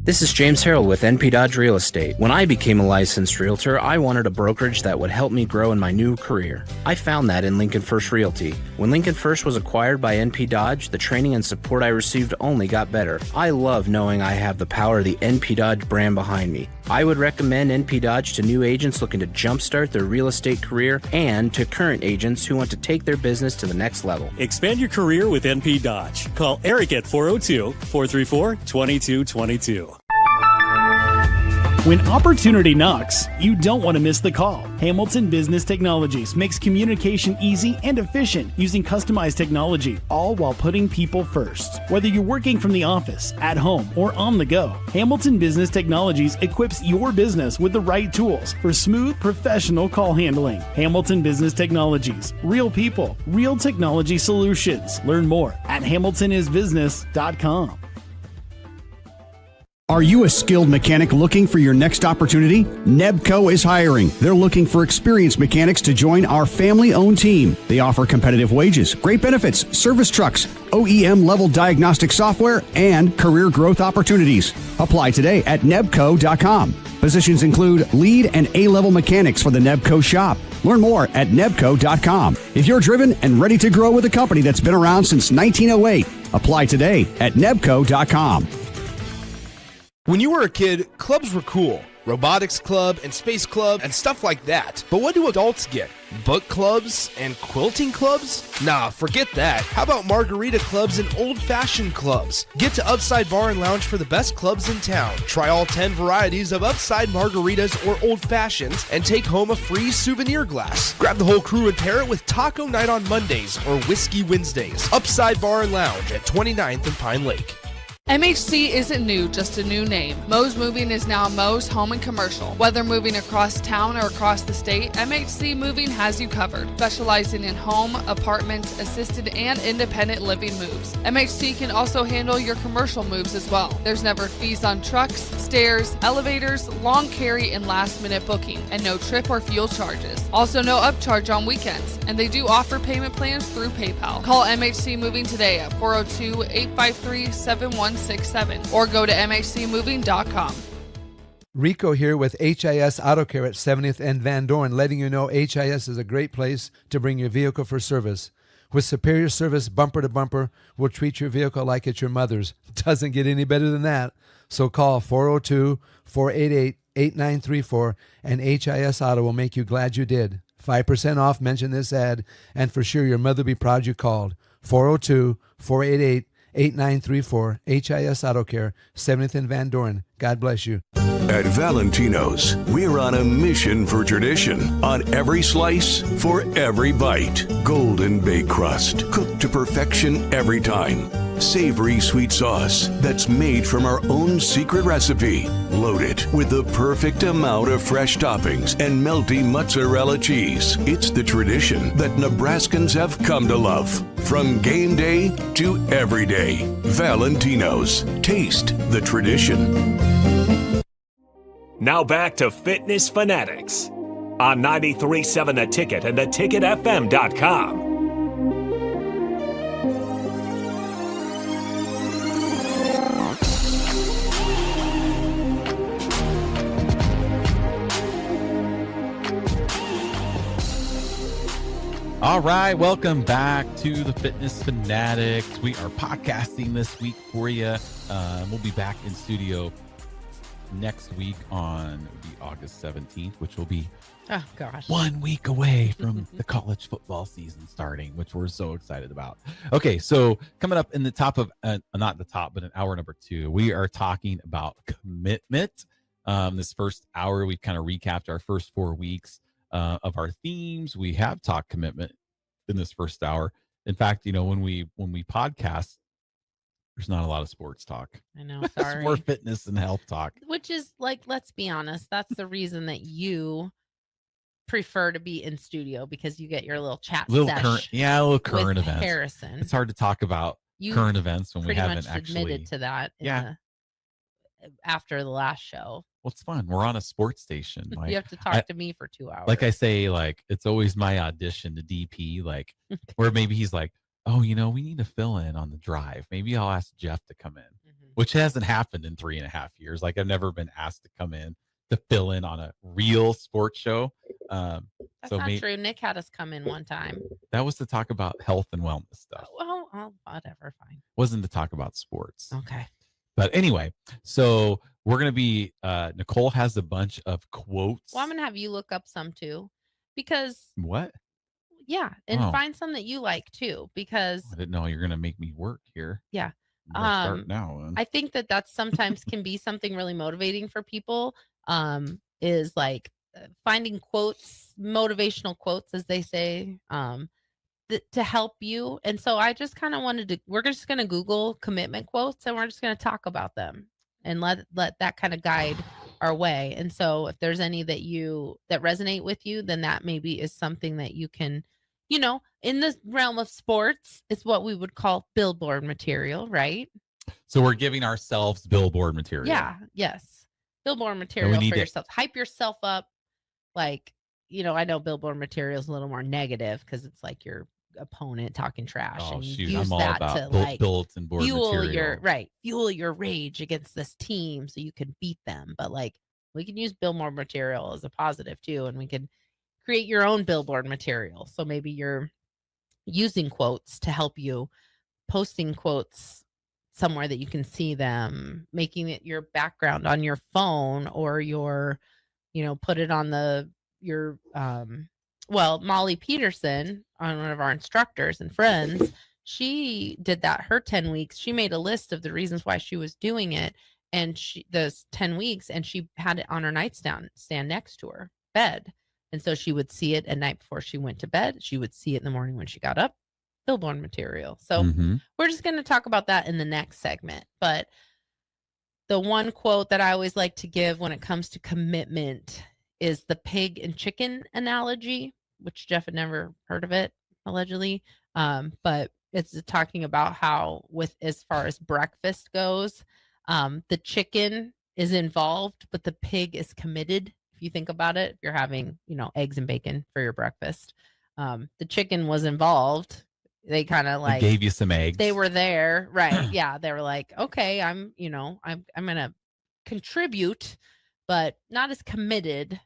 This is James Harrell with NP Dodge Real Estate. When I became a licensed realtor, I wanted a brokerage that would help me grow in my new career. I found that in Lincoln First Realty. When Lincoln First was acquired by NP Dodge, the training and support I received only got better. I love knowing I have the power of the NP Dodge brand behind me. I would recommend NP Dodge to new agents looking to jumpstart their real estate career and to current agents who want to take their business to the next level. Expand your career with NP Dodge. Call Eric at 402-434-2222. When opportunity knocks, you don't want to miss the call. Hamilton Business Technologies makes communication easy and efficient using customized technology, all while putting people first. Whether you're working from the office, at home, or on the go, Hamilton Business Technologies equips your business with the right tools for smooth, professional call handling. Hamilton Business Technologies. Real people, real technology solutions. Learn more at hamiltonisbusiness.com. Are you a skilled mechanic looking for your next opportunity? Nebco is hiring. They're looking for experienced mechanics to join our family-owned team. They offer competitive wages, great benefits, service trucks, OEM-level diagnostic software, and career growth opportunities. Apply today at nebco.com. Positions include lead and A-level mechanics for the Nebco shop. Learn more at nebco.com. If you're driven and ready to grow with a company that's been around since 1908, apply today at nebco.com. When you were a kid, clubs were cool. Robotics club and space club and stuff like that. But what do adults get? Book clubs and quilting clubs? Nah, forget that. How about margarita clubs and old-fashioned clubs? Get to Upside Bar and Lounge for the best clubs in town. Try all 10 varieties of Upside margaritas or old-fashions and take home a free souvenir glass. Grab the whole crew and pair it with taco night on Mondays or whiskey Wednesdays. Upside Bar and Lounge at 29th and Pine Lake. MHC isn't new, just a new name. Mo's Moving is now Mo's Home and Commercial. Whether moving across town or across the state, MHC Moving has you covered. Specializing in home, apartment, assisted, and independent living moves. MHC can also handle your commercial moves as well. There's never fees on trucks, stairs, elevators, long carry, and last-minute booking, and no trip or fuel charges. Also no upcharge on weekends, and they do offer payment plans through PayPal. Call MHC Moving today at 402-853-7167 or go to mhcmoving.com. Rico here with HIS Auto Care at 70th and Van Dorn, letting you know HIS is a great place to bring your vehicle for service. With superior service bumper to bumper, we'll treat your vehicle like it's your mother's. Doesn't get any better than that. So call 402-488-8934 and HIS Auto will make you glad you did. 5% off, mention this ad, and for sure your mother will be proud you called. 402-488-8934, HIS Auto Care, 70th and Van Dorn. God bless you. At Valentino's, we're on a mission for tradition. On every slice, for every bite. Golden baked crust, cooked to perfection every time. Savory sweet sauce that's made from our own secret recipe. Loaded with the perfect amount of fresh toppings and melty mozzarella cheese. It's the tradition that Nebraskans have come to love. From game day to every day. Valentino's. Taste the tradition. Now back to Fitness Fanatics on 93.7 The Ticket and theticketfm.com. All right, welcome back to the Fitness Fanatics. We are podcasting this week for you. We'll be back in studio next week on August 17th, which will be 1 week away from the college football season starting, which we're so excited about. Okay, so coming up in the top of, not the top, but in hour number 2, we are talking about commitment. This first hour, we've kind of recapped our first 4 weeks of our themes. We have talked commitment in this first hour. In fact, you know, when we podcast, there's not a lot of sports talk. I know, It's sorry. more fitness and health talk. Which is like, let's be honest, that's the reason that you prefer to be in studio, because you get your little chat Little sesh current with events. Harrison. It's hard to talk about You current events when we pretty haven't much actually admitted to that after the last show. Well, it's fun. We're on a sports station. Like, You have to talk to me for 2 hours. Like I say, like it's always my audition to DP, like where maybe he's like, oh, you know, we need to fill in on the drive. Maybe I'll ask Jeff to come in, which hasn't happened in 3.5 years. Like I've never been asked to come in to fill in on a real sports show. That's not true. Nick had us come in one time. That was to talk about health and wellness stuff. Well, whatever, fine. Wasn't to talk about sports. Okay. But anyway, so we're going to be, Nicole has a bunch of quotes. Well, I'm going to have you look up some too, because What? yeah, and Oh. find some that you like too, because I didn't know you're going to make me work here. yeah. Start now. Then. I think that sometimes can be something really motivating for people. Is like finding quotes, motivational quotes, as they say, to help you. And so I just kind of we're just going to Google commitment quotes, and we're just going to talk about them and let that kind of guide our way. And so if there's any that resonate with you, then that maybe is something that you can, you know, in the realm of sports, it's what we would call billboard material, right? So we're giving ourselves billboard material. Yeah. Yes. Billboard material for yourself. Hype yourself up. Like, you know, I know billboard material is a little more negative because it's like your opponent talking trash. Oh, and shoot. use I'm all that about to like bulletin board fuel material. fuel your rage against this team so you can beat them. But like, we can use billboard material as a positive too, and we can create your own billboard material. So maybe you're using quotes to help you, posting quotes somewhere that you can see them, making it your background on your phone, or your, you know, put it on Molly Peterson, on one of our instructors and friends, she did that her 10 weeks. She made a list of the reasons why she was doing it, and those 10 weeks, and she had it on her nightstand next to her bed. And so she would see it at night before she went to bed. She would see it in the morning when she got up. billboard material. So we're just going to talk about that in the next segment. But the one quote that I always like to give when it comes to commitment is the pig and chicken analogy, which Jeff had never heard of it, allegedly. But it's talking about how as far as breakfast goes, the chicken is involved, but the pig is committed. If you think about it, if you're having, eggs and bacon for your breakfast, the chicken was involved. They kind of like gave you some eggs. They were there. Right. Yeah. They were like, okay, I'm going to contribute, but not as committed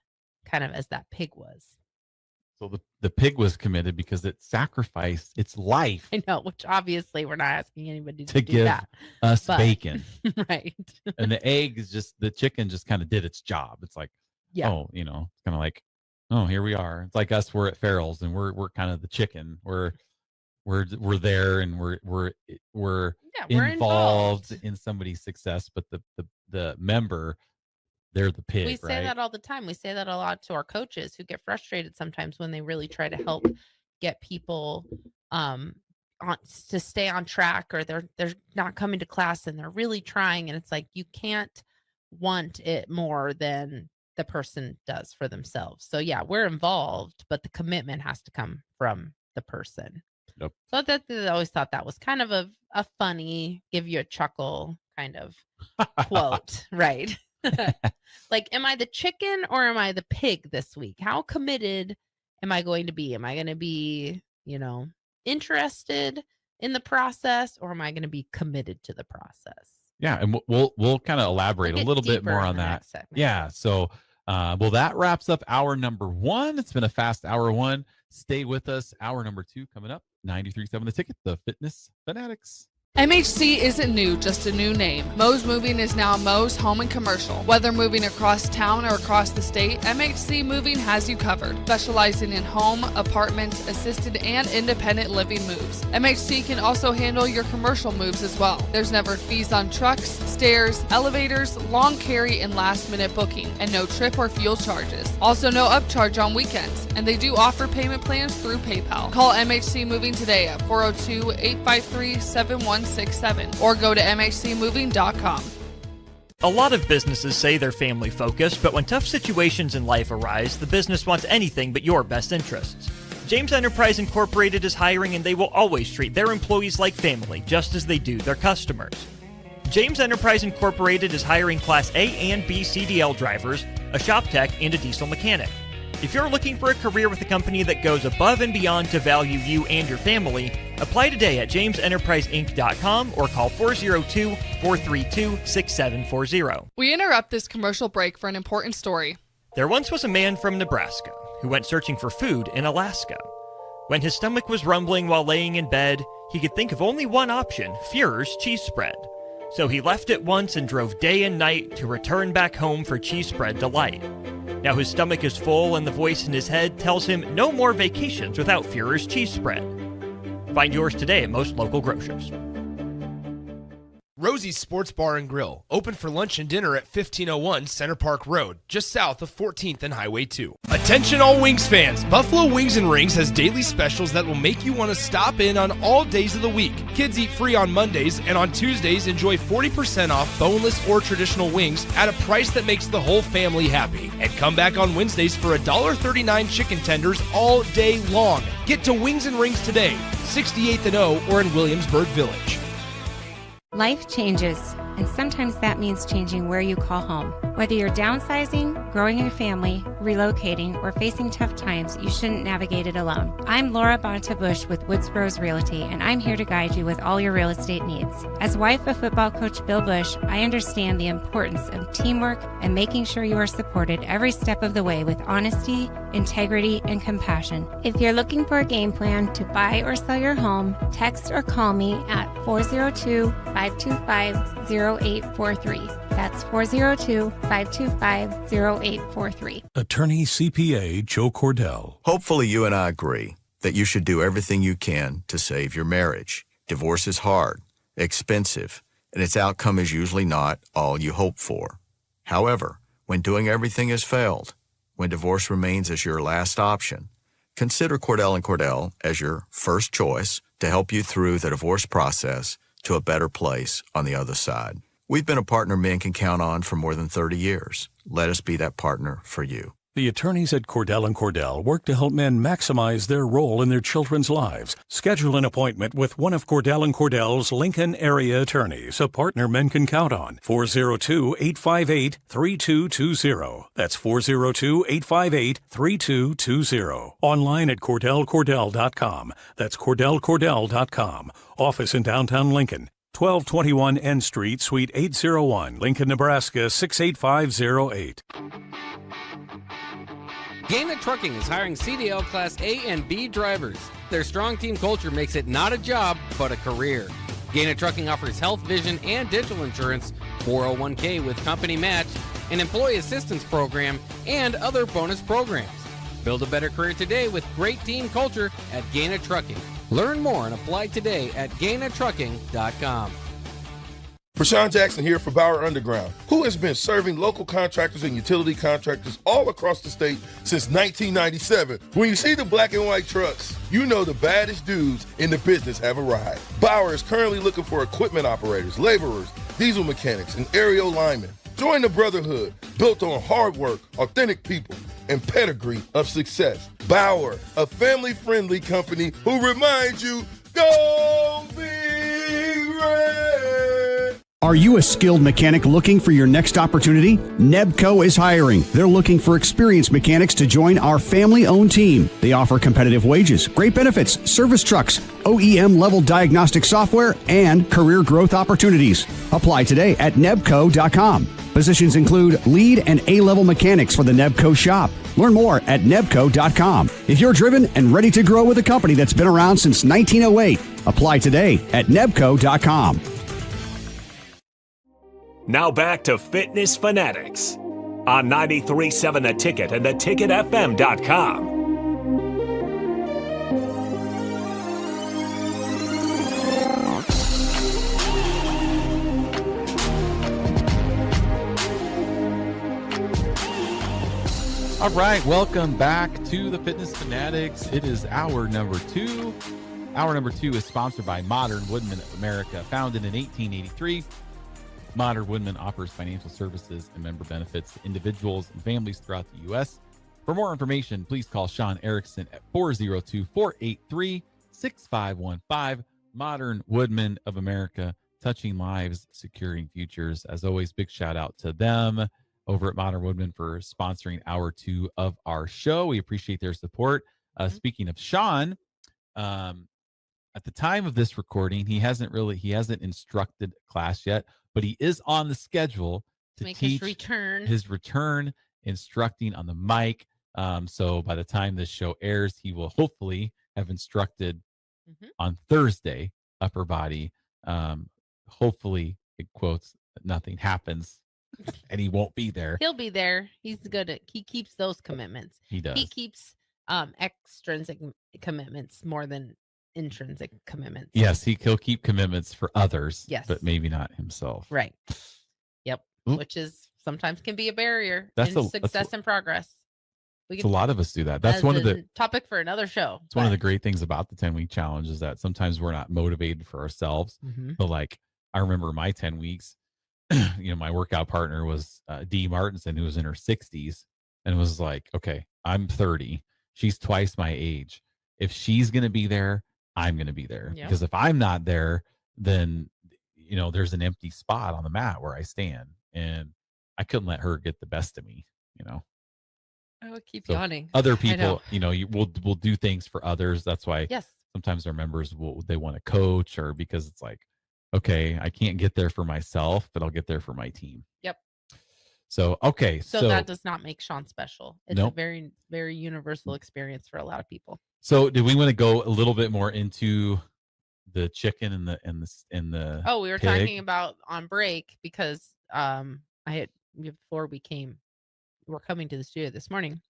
kind of as that pig was. So the pig was committed because it sacrificed its life. I know, which obviously we're not asking anybody to do give that. us bacon. Right. And the chicken just kind of did its job. It's like, it's kind of like, oh, here we are. It's like us, we're at Farrell's and we're kind of the chicken. We're there and we're involved in somebody's success, but the member, they're the pig. We say that all the time. We say that a lot to our coaches who get frustrated sometimes when they really try to help get people to stay on track, or they're not coming to class and they're really trying, and it's like you can't want it more than the person does for themselves. So yeah, we're involved, but the commitment has to come from the person. Yep. So I always thought that was kind of a funny, give you a chuckle kind of quote, right? Like, am I the chicken or am I the pig this week? How committed am I going to be? Am I going to be, interested in the process, or am I going to be committed to the process? Yeah, and we'll kind of elaborate a little bit more on that. Yeah, so that wraps up hour number 1. It's been a fast hour 1. Stay with us. Hour number 2 coming up. 93.7 The Ticket, the Fitness Fanatics. MHC isn't new, just a new name. Mo's Moving is now Mo's Home and Commercial. Whether moving across town or across the state, MHC Moving has you covered. Specializing in home, apartments, assisted, and independent living moves. MHC can also handle your commercial moves as well. There's never fees on trucks, stairs, elevators, long carry, and last-minute booking, and no trip or fuel charges. Also no upcharge on weekends, and they do offer payment plans through PayPal. Call MHC Moving today at 402-853-7167 or go to mhcmoving.com. A lot of businesses say they're family focused, but when tough situations in life arise, the business wants anything but your best interests. James Enterprise Incorporated is hiring, and they will always treat their employees like family, just as they do their customers. James Enterprise Incorporated is hiring Class A and B CDL drivers, a shop tech, and a diesel mechanic. If you're looking for a career with a company that goes above and beyond to value you and your family, apply today at jamesenterpriseinc.com or call 402-432-6740. We interrupt this commercial break for an important story. There once was a man from Nebraska who went searching for food in Alaska. When his stomach was rumbling while laying in bed, he could think of only one option, Führer's cheese spread. So he left at once and drove day and night to return back home for cheese spread delight. Now his stomach is full and the voice in his head tells him no more vacations without Führer's cheese spread. Find yours today at most local grocers. Rosie's Sports Bar and Grill, open for lunch and dinner at 1501 Center Park Road, just south of 14th and Highway 2. Attention all Wings fans, Buffalo Wings and Rings has daily specials that will make you want to stop in on all days of the week. Kids eat free on Mondays, and on Tuesdays enjoy 40% off boneless or traditional wings at a price that makes the whole family happy. And come back on Wednesdays for $1.39 chicken tenders all day long. Get to Wings and Rings today, 68th and O, or in Williamsburg Village. Life changes, and sometimes that means changing where you call home. Whether you're downsizing, growing your family, relocating, or facing tough times, you shouldn't navigate it alone. I'm Laura Bonta-Bush with Woods Bros Realty, and I'm here to guide you with all your real estate needs. As wife of football coach Bill Bush, I understand the importance of teamwork and making sure you are supported every step of the way with honesty, integrity, and compassion. If you're looking for a game plan to buy or sell your home, text or call me at 402-525-0843. That's 402-525-0843. Attorney CPA Joe Cordell. Hopefully you and I agree that you should do everything you can to save your marriage. Divorce is hard, expensive, and its outcome is usually not all you hope for. However, when doing everything has failed, when divorce remains as your last option, consider Cordell & Cordell as your first choice to help you through the divorce process to a better place on the other side. We've been a partner men can count on for more than 30 years. Let us be that partner for you. The attorneys at Cordell & Cordell work to help men maximize their role in their children's lives. Schedule an appointment with one of Cordell & Cordell's Lincoln area attorneys, a partner men can count on. 402-858-3220. That's 402-858-3220. Online at CordellCordell.com. That's CordellCordell.com. Office in downtown Lincoln. 1221 N Street, Suite 801, Lincoln, Nebraska 68508. Gaina Trucking is hiring CDL Class A and B drivers. Their strong team culture makes it not a job, but a career. Gaina Trucking offers health, vision, and dental insurance, 401k with company match, an employee assistance program, and other bonus programs. Build a better career today with great team culture at Gaina Trucking. Learn more and apply today at GainaTrucking.com. Rashawn Jackson here for Bauer Underground, who has been serving local contractors and utility contractors all across the state since 1997. When you see the black and white trucks, you know the baddest dudes in the business have arrived. Bauer is currently looking for equipment operators, laborers, diesel mechanics, and aerial linemen. Join the brotherhood built on hard work, authentic people, and pedigree of success. Bauer, a family-friendly company who reminds you, go Big Red! Are you a skilled mechanic looking for your next opportunity? Nebco is hiring. They're looking for experienced mechanics to join our family-owned team. They offer competitive wages, great benefits, service trucks, OEM-level diagnostic software, and career growth opportunities. Apply today at nebco.com. Positions include lead and A-level mechanics for the Nebco shop. Learn more at nebco.com. If you're driven and ready to grow with a company that's been around since 1908, apply today at nebco.com. Now back to Fitness Fanatics on 93.7 The Ticket and theticketfm.com. All right, welcome back to the Fitness Fanatics. It is hour number 2. Hour number 2 is sponsored by Modern Woodmen of America. Founded in 1883, Modern Woodmen offers financial services and member benefits to individuals and families throughout the U.S. For more information, please call Sean Erickson at 402-483-6515. Modern Woodmen of America, touching lives, securing futures. As always, big shout out to them over at Modern Woodmen for sponsoring hour 2 of our show. We appreciate their support. Speaking of Sean, at the time of this recording, he hasn't instructed class yet, but he is on the schedule to make teach his return instructing on the mic. So by the time this show airs, he will hopefully have instructed on Thursday upper body. Hopefully, it quotes, nothing happens and he won't be there. He'll be there. He keeps those commitments. He does. He keeps extrinsic commitments more than intrinsic commitments. Yes, he'll keep commitments for others, yes, but maybe not himself. Right. Yep. Oop. Which is sometimes can be a barrier That's in success and progress. A lot of us do that. That's one of the topic for another show. It's one of the great things about the 10-week challenge is that sometimes we're not motivated for ourselves. But like I remember my 10 weeks, my workout partner was Dee Martinson, who was in her 60s, and was like, okay, I'm 30. She's twice my age. If she's going to be there, I'm going to be there. Because if I'm not there, then, there's an empty spot on the mat where I stand. And I couldn't let her get the best of me, I would keep yawning. Other people, we'll do things for others. That's why yes, sometimes our members they want to coach, or because it's like, okay, I can't get there for myself, but I'll get there for my team. Yep. So, okay. So that does not make Sean special. It's nope. a very, very universal experience for a lot of people. So do we want to go a little bit more into the chicken and the Oh, we were pig? talking about on break because before we're coming to the studio this morning,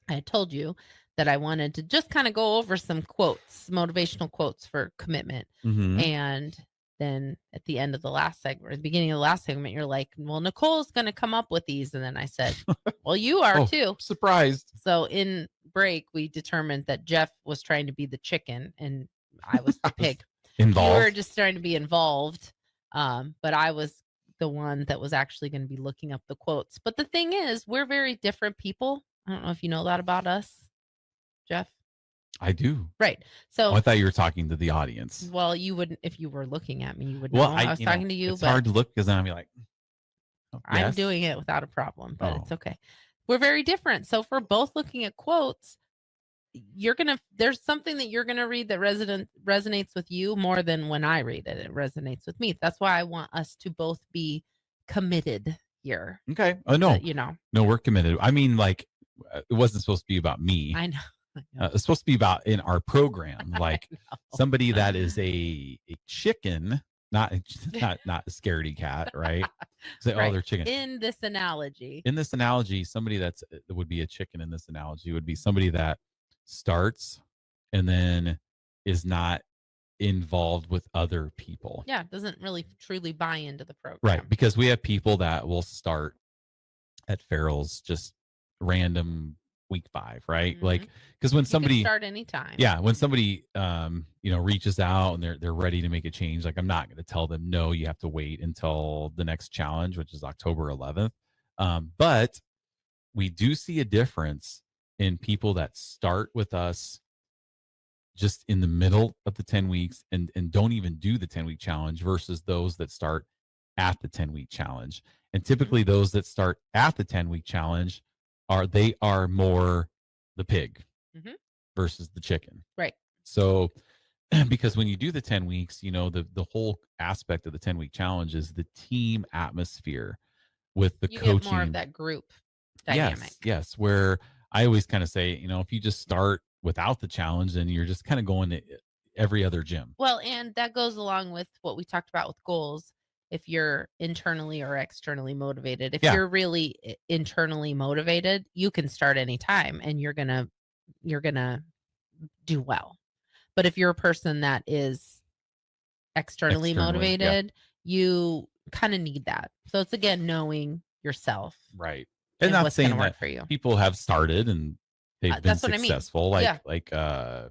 I had told you that I wanted to just kind of go over some quotes, motivational quotes for commitment. And then at the end of the last segment, or the beginning of the last segment, you're like, well, Nicole's going to come up with these. And then I said, well, you are too. Surprised. So in break, we determined that Jeff was trying to be the chicken and I was the pig. Involved. You were just starting to be involved. But I was the one that was actually going to be looking up the quotes. But the thing is, we're very different people. I don't know if you know that about us, Jeff. I do. Right. So I thought you were talking to the audience. well, you wouldn't if you were looking at me. You would know Well, I was talking to you. It's but hard to look because then I'll be like, oh, I'm yes. doing it without a problem, but Oh. it's okay. We're very different. So if we're both looking at quotes, there's something that you're gonna read that resonates with you more than when I read it. It resonates with me. That's why I want us to both be committed here. Okay. Oh no. No, we're committed. I mean, like, it wasn't supposed to be about me. I know. It's supposed to be about in our program, like somebody that is a chicken, not a scaredy cat, right? Say, Right. oh, they're chicken. In this analogy. In this analogy, somebody that would be a chicken in this analogy would be somebody that starts and then is not involved with other people. Yeah, doesn't really truly buy into the program. Right. Because we have people that will start at Farrell's just random week 5, right? Like, because when somebody start anytime. Yeah, when somebody reaches out and they're ready to make a change, like I'm not going to tell them no, you have to wait until the next challenge, which is October 11th. But we do see a difference in people that start with us just in the middle of the 10 weeks and don't even do the 10-week challenge versus those that start at the 10-week challenge. And typically those that start at the 10-week challenge are more the pig versus the chicken. Right. So because when you do the 10 weeks, the whole aspect of the 10-week challenge is the team atmosphere with the you coaching. get more of that group dynamic. Yes. Where I always kind of say, if you just start without the challenge, then you're just kind of going to every other gym. Well, and that goes along with what we talked about with goals. If you're internally or externally motivated, if you're really internally motivated, you can start anytime and you're going to do well. But if you're a person that is externally motivated, you kind of need that. So it's again, knowing yourself. Right. And not what's saying going to work that for you. People have started and they've been That's what I mean. successful. Like a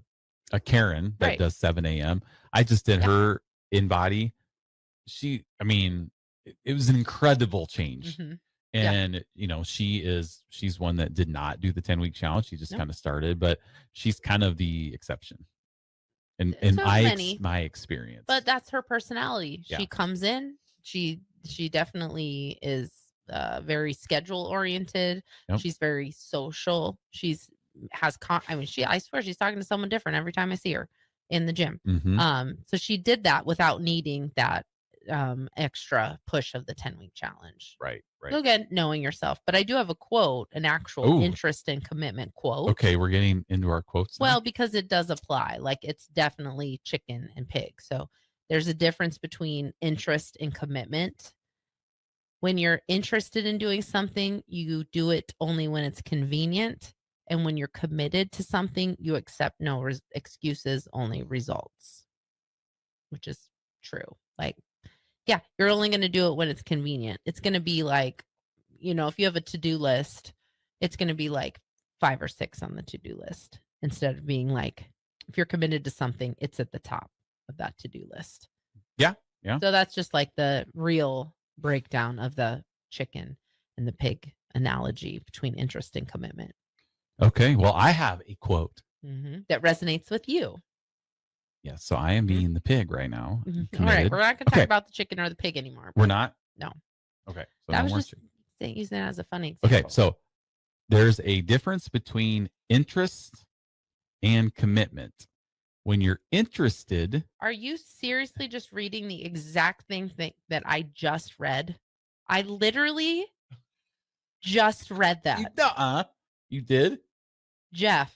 Karen that Right. does 7 a.m. I just did her in body. It was an incredible change. And she's one that did not do the 10-week challenge. She just kind of started, but she's kind of the exception. In my experience. But that's her personality. Yeah. She comes in, she definitely is very schedule oriented. Yep. She's very social. I swear she's talking to someone different every time I see her in the gym. So she did that without needing that extra push of the 10-week challenge. Right. So again, knowing yourself. But I do have a quote, an actual interest and commitment quote. Okay, we're getting into our quotes now. Well, because it does apply. Like it's definitely chicken and pig. So there's a difference between interest and commitment. When you're interested in doing something, you do it only when it's convenient. And when you're committed to something, you accept no excuses, only results, which is true. Like, yeah, you're only going to do it when it's convenient. It's going to be like, if you have a to-do list, it's going to be like 5 or 6 on the to-do list instead of being like, if you're committed to something, it's at the top of that to-do list. Yeah. So that's just like the real breakdown of the chicken and the pig analogy between interest and commitment. Okay. Well, I have a quote that resonates with you. Yeah. So I am being the pig right now. All right. We're not going to talk about the chicken or the pig anymore. We're not? No. Okay. So I was just using that as a funny example. Okay. So there's a difference between interest and commitment. When you're interested. Are you seriously just reading the exact thing that I just read? I literally just read that. You did? Jeff,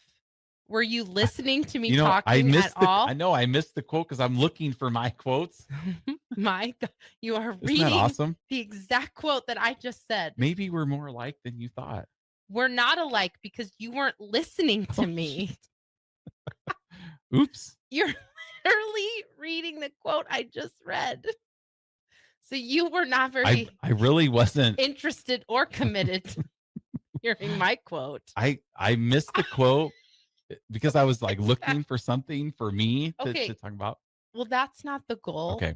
were you listening to me I talking missed at all? I know I missed the quote because I'm looking for my quotes. My God, you are Isn't that reading awesome? the exact quote that I just said. Maybe we're more alike than you thought. We're not alike because you weren't listening to me. Oops. You're literally reading the quote I just read. So you were not very I really wasn't interested or committed to hearing my quote. I missed the quote because I was like looking for something for me Okay. to talk about. Well, that's not the goal. Okay.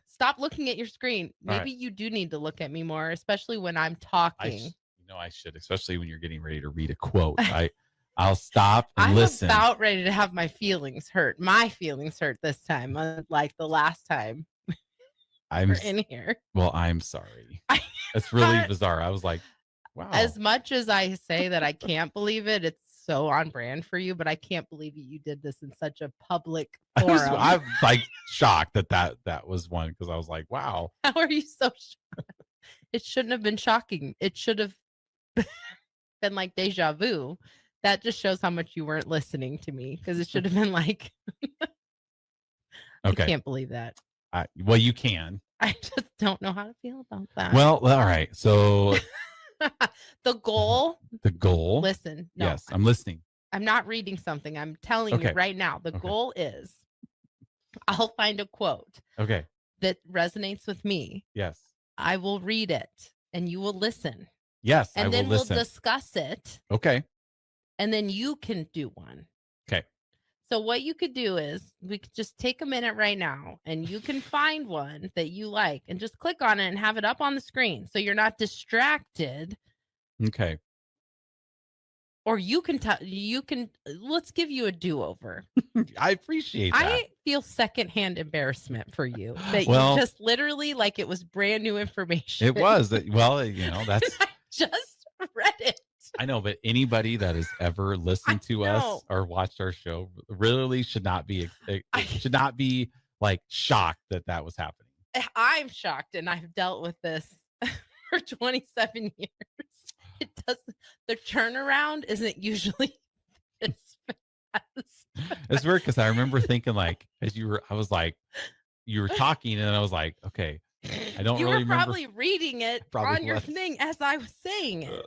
Stop looking at your screen. All Maybe you do need to look at me more, especially when I'm talking. I should, especially when you're getting ready to read a quote. I'll stop and I'm listen. about ready to have my feelings hurt. My feelings hurt this time, unlike the last time I'm we're in here. Well, I'm sorry. That's really bizarre. I was like, wow. As much as I say that I can't believe it, it's so on brand for you, but I can't believe you did this in such a public forum. I'm like shocked that was one, because I was like, wow. How are you so shocked? It shouldn't have been shocking. It should have been like deja vu. That just shows how much you weren't listening to me, because it should have been like, okay. I can't believe that. Well, you can. I just don't know how to feel about that. Well, all right. So the goal. Listen. No, yes, I'm listening. I'm not reading something. I'm telling you right now. The goal is I'll find a quote. Okay. That resonates with me. Yes. I will read it and you will listen. Yes. And then we'll discuss it. Okay. And then you can do one. Okay. So what you could do is we could just take a minute right now and you can find one that you like and just click on it and have it up on the screen so you're not distracted. Okay. Or you can let's give you a do-over. I appreciate that. I feel secondhand embarrassment for you that you just literally like it was brand new information. It was. Well, that's I just read it. I know, but anybody that has ever listened to us or watched our show really should not be like shocked that was happening. I'm shocked, and I've dealt with this for 27 years. It doesn't. The turnaround isn't usually this fast. It's weird because I remember thinking like I was like, you were talking, and I was like, okay, I don't you really were remember. Probably reading it on your thing as I was saying it.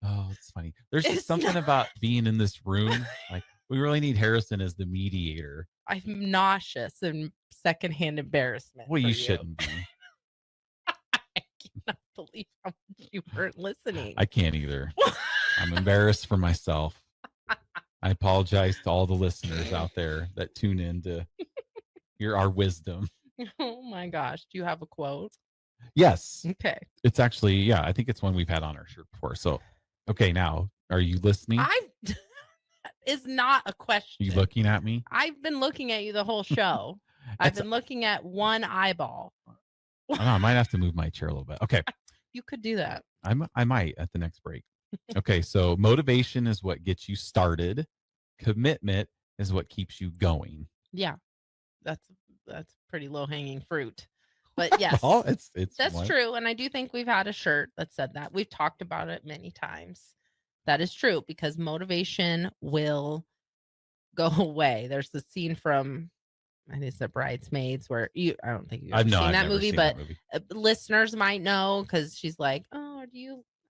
Oh, it's funny. There's just something about being in this room. Like we really need Harrison as the mediator. I'm nauseous and secondhand embarrassment. Well, you shouldn't be. I cannot believe how much you weren't listening. I can't either. I'm embarrassed for myself. I apologize to all the listeners out there that tune in to hear our wisdom. Oh my gosh. Do you have a quote? Yes. Okay. It's actually, I think it's one we've had on our shirt before. So, okay, now, are you listening? Is not a question. Are you looking at me? I've been looking at you the whole show. I've been looking at one eyeball. I don't know, I might have to move my chair a little bit. Okay. You could do that. I might at the next break. Okay, so motivation is what gets you started. Commitment is what keeps you going. Yeah. That's pretty low-hanging fruit. But yes, well, it's that's true. And I do think we've had a shirt that said that. We've talked about it many times. That is true because motivation will go away. There's the scene from, I think it's the Bridesmaids where I don't think you've seen that movie, but listeners might know because she's like, oh,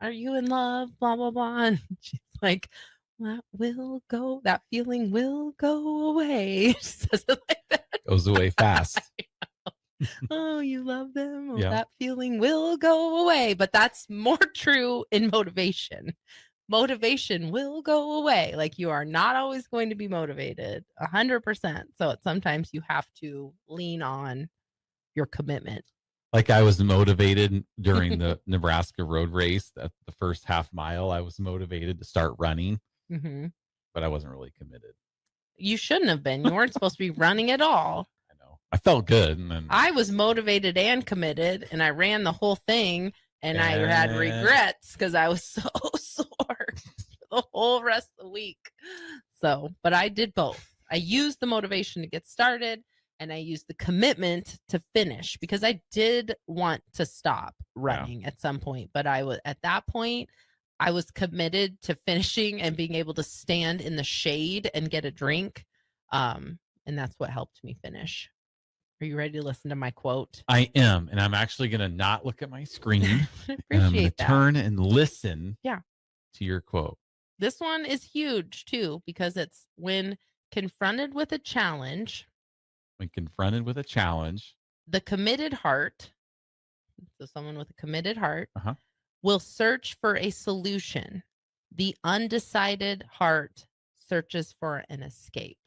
are you in love? Blah, blah, blah. And she's like, that feeling will go away. She says it like that. Goes away fast. Oh, you love them? Well, that feeling will go away. But that's more true in motivation. Motivation will go away. Like you are not always going to be motivated 100%. So sometimes you have to lean on your commitment. Like I was motivated during the Nebraska road race at the first half mile. I was motivated to start running, but I wasn't really committed. You shouldn't have been. You weren't supposed to be running at all. I felt good. And then I was motivated and committed, and I ran the whole thing, and I had regrets because I was so sore for the whole rest of the week. So, but I did both. I used the motivation to get started, and I used the commitment to finish because I did want to stop running at some point. But at that point, I was committed to finishing and being able to stand in the shade and get a drink. And that's what helped me finish. Are you ready to listen to my quote? I am, and I'm actually going to not look at my screen. And I'm going to turn and listen to your quote. This one is huge, too, because it's when confronted with a challenge. When confronted with a challenge. The committed heart, so someone with a committed heart, will search for a solution. The undecided heart searches for an escape.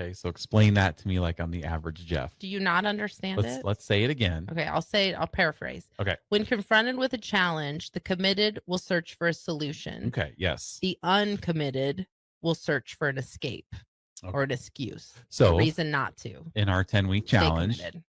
Okay, so explain that to me like I'm the average Jeff. Do you not understand it? Let's say it again. Okay, I'll paraphrase. Okay. When confronted with a challenge, the committed will search for a solution. Okay, yes. The uncommitted will search for an escape or an excuse. So a reason not to. In our 10-week challenge, committed.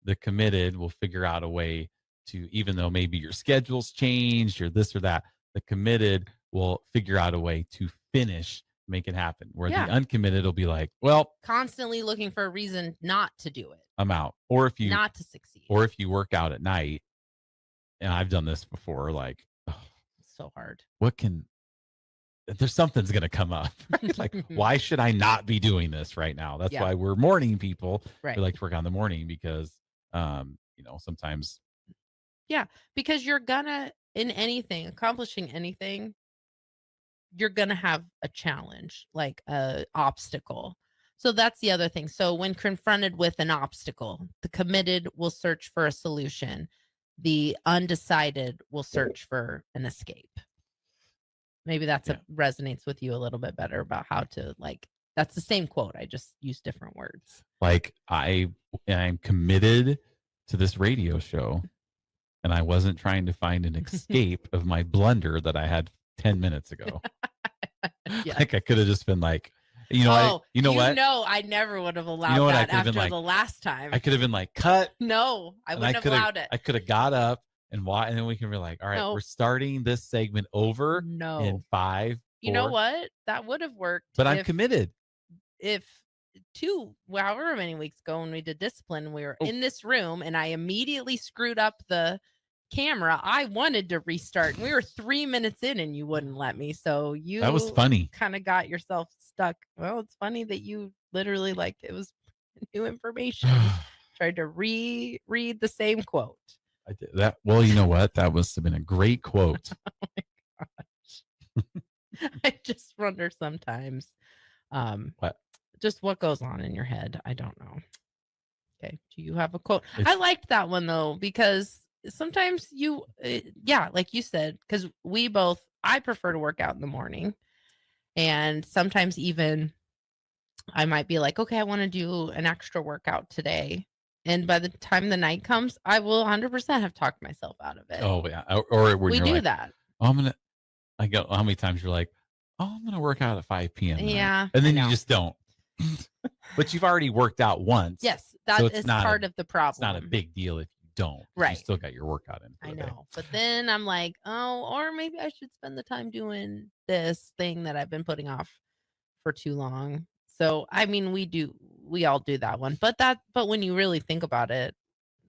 The committed will figure out a way to, even though maybe your schedule's changed or this or that, the committed will figure out a way to finish, make it happen. Where the uncommitted will be like, well, constantly looking for a reason not to do it. I'm out. Or if you not to succeed. Or if you work out at night, and I've done this before, like, oh, it's so hard. There's something's going to come up. Right? Like, why should I not be doing this right now? That's why we're morning people. Right. We like to work on the morning because, sometimes. Yeah, because you're gonna, in anything, accomplishing anything, you're gonna have a challenge, like a obstacle. So that's the other thing. So when confronted with an obstacle, the committed will search for a solution. The undecided will search for an escape. Maybe that's resonates with you a little bit better about how to, like, that's the same quote. I just use different words. Like, I'm committed to this radio show, and I wasn't trying to find an escape of my blunder that I had 10 minutes ago. Yes. Like, I could have just been like, what? I I never would have allowed that after the last time. I could have been like, cut. No, I wouldn't have allowed it. I could have got up and then we can be like, all right, we're starting this segment over in 5, 4. You know what? That would have worked. But I'm committed. If however many weeks ago when we did discipline, we were in this room and I immediately screwed up the camera. I wanted to restart. We were 3 minutes in and you wouldn't let me. So that was funny. Kind of got yourself stuck. Well, it's funny that you literally, like, it was new information. Tried to reread the same quote. I did that. Well, you know what? That must have been a great quote. Oh my gosh. I just wonder sometimes just what goes on in your head. I don't know. Okay. Do you have a quote? I liked that one though, because sometimes like you said, because I prefer to work out in the morning, and sometimes even I might be like, okay, I want to do an extra workout today. And by the time the night comes, I will 100% have talked myself out of it. Oh yeah. Or when we you're do like, that. I go, how many times you're like, I'm going to work out at 5 p.m. Yeah. And then you just don't. But you've already worked out once. Yes. That is part of the problem. It's not a big deal if you don't. Right. You still got your workout in. I know. But then I'm like, or maybe I should spend the time doing this thing that I've been putting off for too long. So, I mean, we all do that one. But when you really think about it,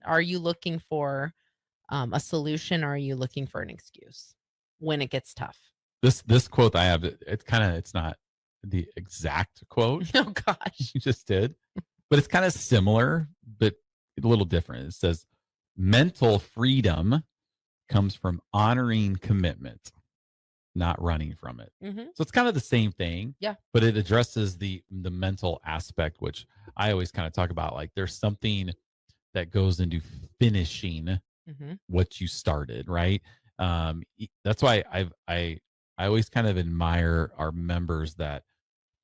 are you looking for a solution, or are you looking for an excuse when it gets tough? This quote I have, it's not the exact quote. Oh gosh. You just did. But it's kind of similar, but a little different. It says, mental freedom comes from honoring commitment, not running from it. Mm-hmm. So it's kind of the same thing. Yeah. But it addresses the mental aspect, which I always kind of talk about. Like, there's something that goes into finishing what you started, right? That's why I always kind of admire our members that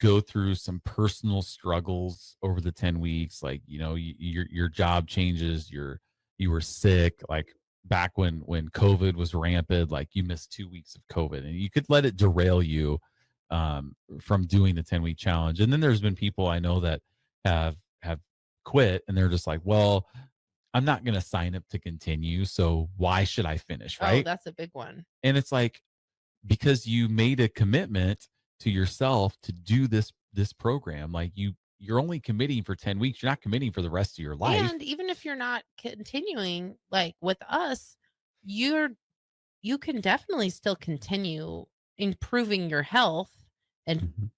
go through some personal struggles over the 10 weeks. Like, your job changes, you were sick, like back when COVID was rampant, like you missed 2 weeks of COVID, and you could let it derail you from doing the 10-week challenge. And then there's been people I know that have quit, and they're just like, well, I'm not going to sign up to continue, so why should I finish? Right. Oh, that's a big one. And it's like, because you made a commitment to yourself to do this program, like you're only committing for 10 weeks. You're not committing for the rest of your life. And even if you're not continuing, like with us, you can definitely still continue improving your health and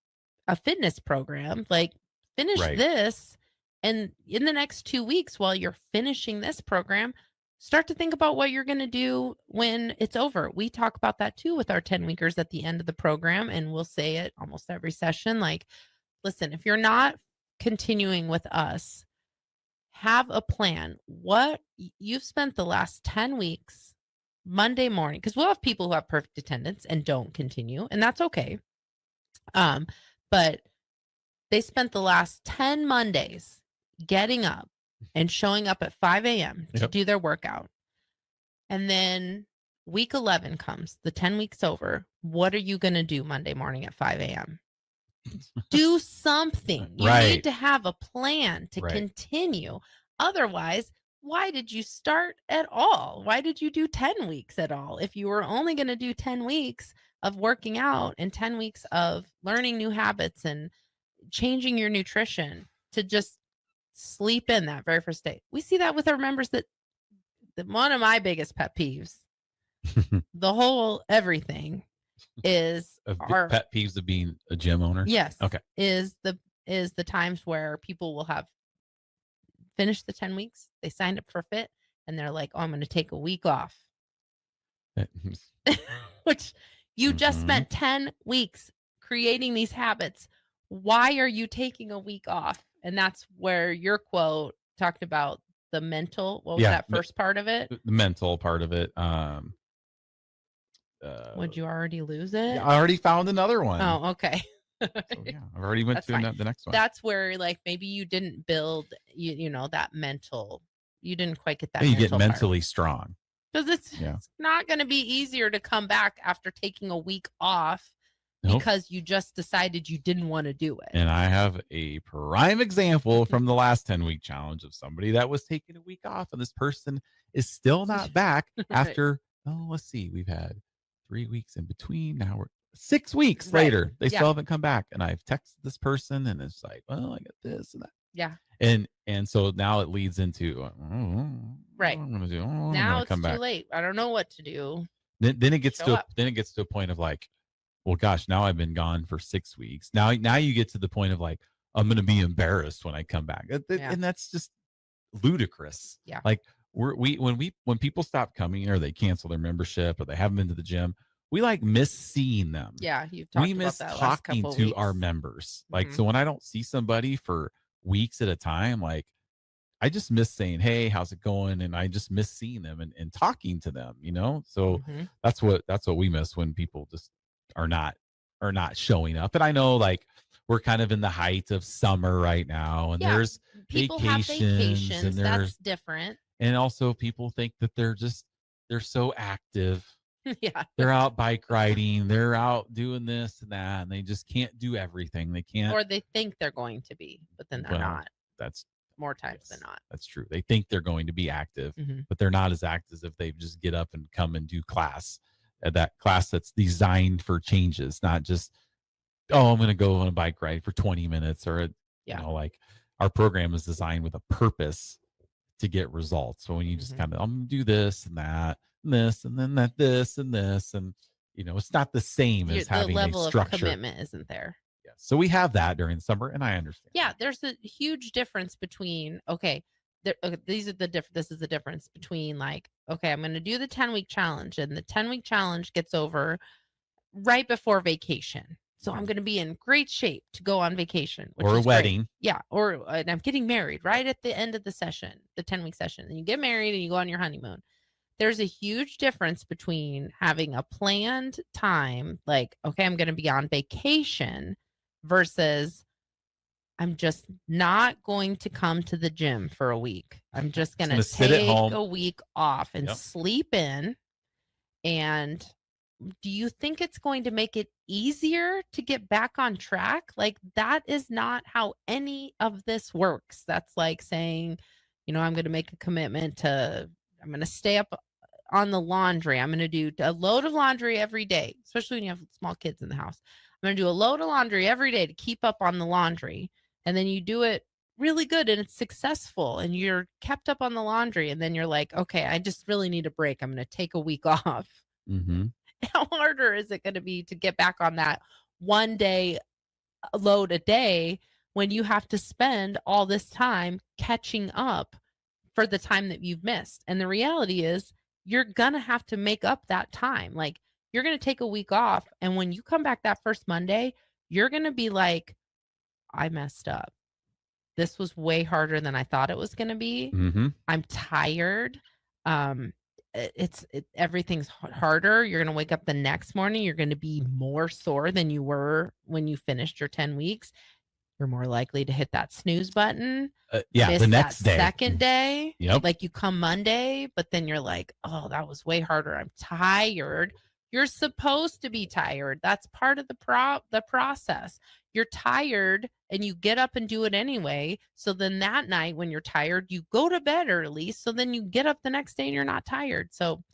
a fitness program. Like, finish this, and in the next 2 weeks, while you're finishing this program, start to think about what you're going to do when it's over. We talk about that too with our 10 weekers at the end of the program, and we'll say it almost every session. Like, listen, if you're not continuing with us, have a plan. What you've spent the last 10 weeks Monday morning, because we'll have people who have perfect attendance and don't continue, and that's okay. But they spent the last 10 Mondays getting up and showing up at 5 a.m. to do their workout. And then week 11 comes, the 10 weeks over. What are you going to do Monday morning at 5 a.m.? Do something. You need to have a plan to continue. Otherwise, why did you start at all? Why did you do 10 weeks at all? If you were only going to do 10 weeks of working out and 10 weeks of learning new habits and changing your nutrition to just sleep in that very first day. We see that with our members that one of my biggest pet peeves, the whole everything is our pet peeves of being a gym owner. Yes. Okay. Is the times where people will have finished the 10 weeks, they signed up for Fit, and they're like, oh, I'm going to take a week off. Which you just spent 10 weeks creating these habits. Why are you taking a week off? And that's where your quote talked about the mental. What was that first part of it? The mental part of it. Would you already lose it? Yeah, I already found another one. Oh, okay. So, yeah, I've already went to the next one. That's where, like, maybe you didn't build, you know, that mental. You didn't quite get that. Yeah, you get mentally strong. Because it's not going to be easier to come back after taking a week off because you just decided you didn't want to do it. And I have a prime example from the last 10-week challenge of somebody that was taking a week off, and this person is still not back after, let's see, we've had 3 weeks in between. Now we're 6 weeks later. They still haven't come back. And I've texted this person, and it's like, well, I got this and that. Yeah. And so now it leads into right. I'm gonna do. Now it's too late. I don't know what to do. Then it gets to a point of like, well, gosh, now I've been gone for 6 weeks. Now you get to the point of like, I'm gonna be embarrassed when I come back, and that's just ludicrous. Yeah. Like when people stop coming or they cancel their membership or they haven't been to the gym, we like miss seeing them. Yeah, you've talked we miss about that last talking couple to weeks. our members. Like so when I don't see somebody for weeks at a time, like I just miss saying, hey, how's it going? And I just miss seeing them and talking to them, you know? So that's what we miss when people just are not showing up. And I know like we're kind of in the height of summer right now, and there's people vacations, have and that's different. And also people think that they're so active. Yeah. They're out bike riding, they're out doing this and that, and they just can't do everything. They can't, or they think they're going to be, but then they're not. That's more times than not. That's true. They think they're going to be active, but they're not as active as if they just get up and come and do class. That class that's designed for changes, not just, oh, I'm going to go on a bike ride for 20 minutes or, you know, like our program is designed with a purpose to get results. So when you just kind of, I'm going to do this and that, and this, and then that, this and this, and, you know, it's not the same as having the level a structure. Of commitment isn't there. Yes. So we have that during summer, and I understand. Yeah, there's a huge difference between this is the difference between like, okay, I'm going to do the 10-week challenge, and the 10-week challenge gets over right before vacation. So I'm going to be in great shape to go on vacation. Or a wedding. Great. Yeah. And I'm getting married right at the end of the session, the 10-week session. And you get married and you go on your honeymoon. There's a huge difference between having a planned time, like, okay, I'm going to be on vacation, versus I'm just not going to come to the gym for a week. I'm just going to take a week off and sleep in. And do you think it's going to make it easier to get back on track? Like, that is not how any of this works. That's like saying, you know, I'm going to make a commitment to, I'm going to stay up on the laundry. I'm going to do a load of laundry every day, especially when you have small kids in the house. I'm going to do a load of laundry every day to keep up on the laundry. And then you do it really good and it's successful and you're kept up on the laundry. And then you're like, okay, I just really need a break. I'm going to take a week off. How harder is it going to be to get back on that one day load a day when you have to spend all this time catching up for the time that you've missed? And the reality is you're going to have to make up that time. Like, you're going to take a week off. And when you come back that first Monday, you're going to be like, I messed up. This was way harder than I thought it was going to be. I'm tired. everything's harder. You're going to wake up the next morning. You're going to be more sore than you were when you finished your 10 weeks. You're more likely to hit that snooze button. The next day. Second day. Yep. Like you come Monday, but then you're like, oh, that was way harder. I'm tired. You're supposed to be tired. That's part of the process. You're tired and you get up and do it anyway. So then that night when you're tired, you go to bed early. So then you get up the next day and you're not tired. So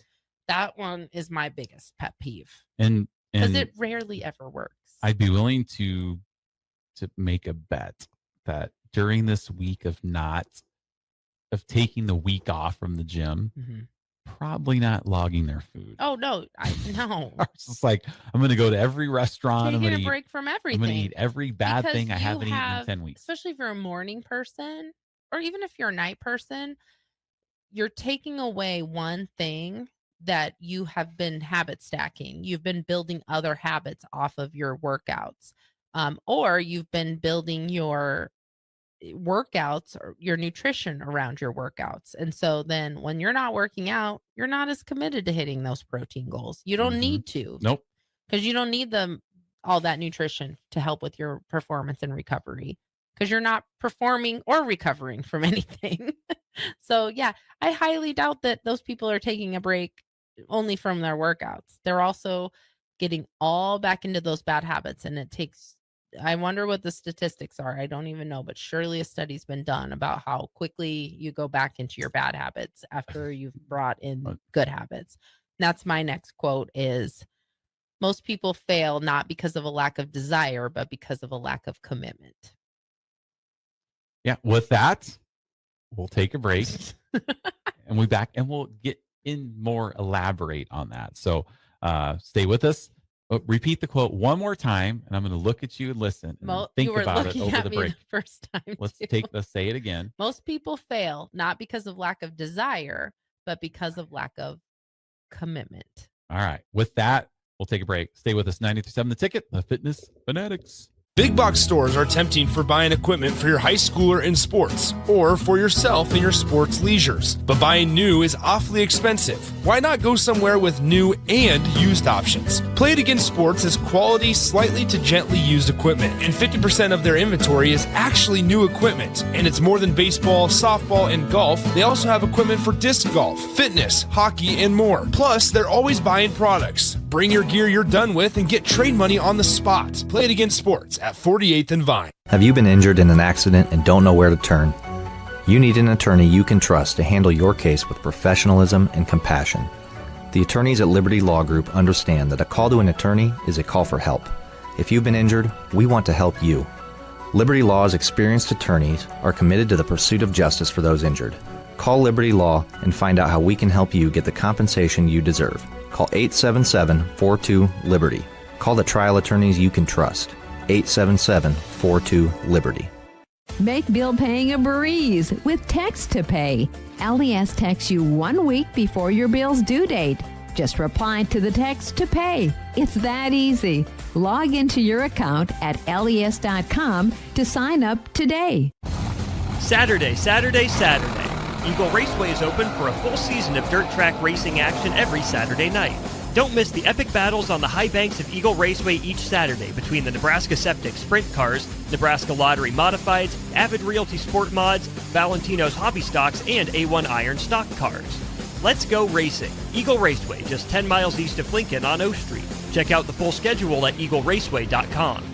that one is my biggest pet peeve. And because it rarely ever works. I'd be willing to make a bet that during this week of taking the week off from the gym, probably not logging their food. Oh no, I know. It's just like, I'm going to go to every restaurant. Taking a break from everything. I'm going to eat every bad thing I haven't eaten in 10 weeks. Especially if you're a morning person, or even if you're a night person, you're taking away one thing that you have been habit stacking. You've been building other habits off of your workouts. Or you've been building your workouts or your nutrition around your workouts. And so then when you're not working out, you're not as committed to hitting those protein goals. You don't need to. Nope. Because you don't need all that nutrition to help with your performance and recovery, because you're not performing or recovering from anything. So yeah, I highly doubt that those people are taking a break only from their workouts. They're also getting all back into those bad habits, and it takes, I wonder what the statistics are. I don't even know, but surely a study's been done about how quickly you go back into your bad habits after you've brought in good habits. And that's my next quote is, most people fail not because of a lack of desire, but because of a lack of commitment. Yeah. With that, we'll take a break and we'll be back and we'll get in more elaborate on that. So stay with us. Repeat the quote one more time, and I'm going to look at you and listen and think about it over the break. First time. Let's say it again. Most people fail not because of lack of desire, but because of lack of commitment. All right. With that, we'll take a break. Stay with us. 93.7 The Ticket, the Fitness Fanatics. Big box stores are tempting for buying equipment for your high schooler in sports or for yourself in your sports leisures. But buying new is awfully expensive. Why not go somewhere with new and used options? Play It Again Sports is quality, slightly to gently used equipment, and 50% of their inventory is actually new equipment. And it's more than baseball, softball, and golf. They also have equipment for disc golf, fitness, hockey, and more. Plus, they're always buying products. Bring your gear you're done with and get trade money on the spot. Play It Again Sports at 48th and Vine. Have you been injured in an accident and don't know where to turn? You need an attorney you can trust to handle your case with professionalism and compassion. The attorneys at Liberty Law Group understand that a call to an attorney is a call for help. If you've been injured, we want to help you. Liberty Law's experienced attorneys are committed to the pursuit of justice for those injured. Call Liberty Law and find out how we can help you get the compensation you deserve. Call 877-42-LIBERTY. Call the trial attorneys you can trust. 877-42-LIBERTY. Make bill paying a breeze with Text to Pay. LES texts you 1 week before your bill's due date. Just reply to the text to pay. It's that easy. Log into your account at les.com to sign up today. Saturday. Eagle Raceway is open for a full season of dirt track racing action every Saturday night. Don't miss the epic battles on the high banks of Eagle Raceway each Saturday between the Nebraska Septic Sprint Cars, Nebraska Lottery Modifieds, Avid Realty Sport Mods, Valentino's Hobby Stocks, and A1 Iron Stock Cars. Let's go racing. Eagle Raceway, just 10 miles east of Lincoln on O Street. Check out the full schedule at eagleraceway.com.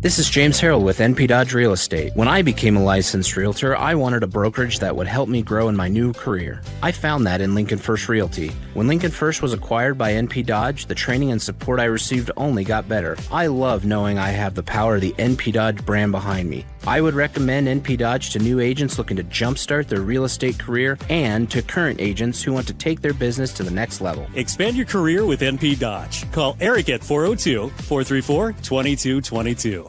This is James Harrell with NP Dodge Real Estate. When I became a licensed realtor, I wanted a brokerage that would help me grow in my new career. I found that in Lincoln First Realty. When Lincoln First was acquired by NP Dodge, the training and support I received only got better. I love knowing I have the power of the NP Dodge brand behind me. I would recommend NP Dodge to new agents looking to jumpstart their real estate career and to current agents who want to take their business to the next level. Expand your career with NP Dodge. Call Eric at 402-434-2222.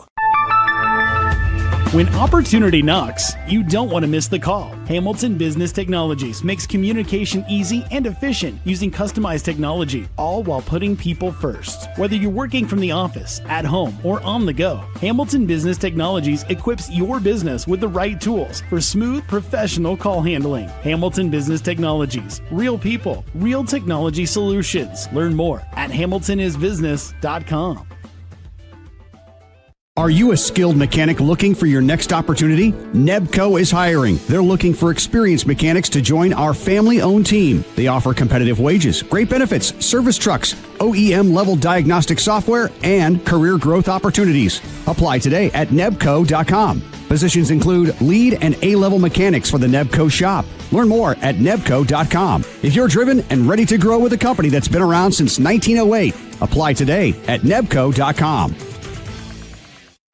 When opportunity knocks, you don't want to miss the call. Hamilton Business Technologies makes communication easy and efficient using customized technology, all while putting people first. Whether you're working from the office, at home, or on the go, Hamilton Business Technologies equips your business with the right tools for smooth, professional call handling. Hamilton Business Technologies. Real people, real technology solutions. Learn more at hamiltonisbusiness.com. Are you a skilled mechanic looking for your next opportunity? Nebco is hiring. They're looking for experienced mechanics to join our family-owned team. They offer competitive wages, great benefits, service trucks, OEM-level diagnostic software, and career growth opportunities. Apply today at nebco.com. Positions include lead and A-level mechanics for the Nebco shop. Learn more at nebco.com. If you're driven and ready to grow with a company that's been around since 1908, apply today at nebco.com.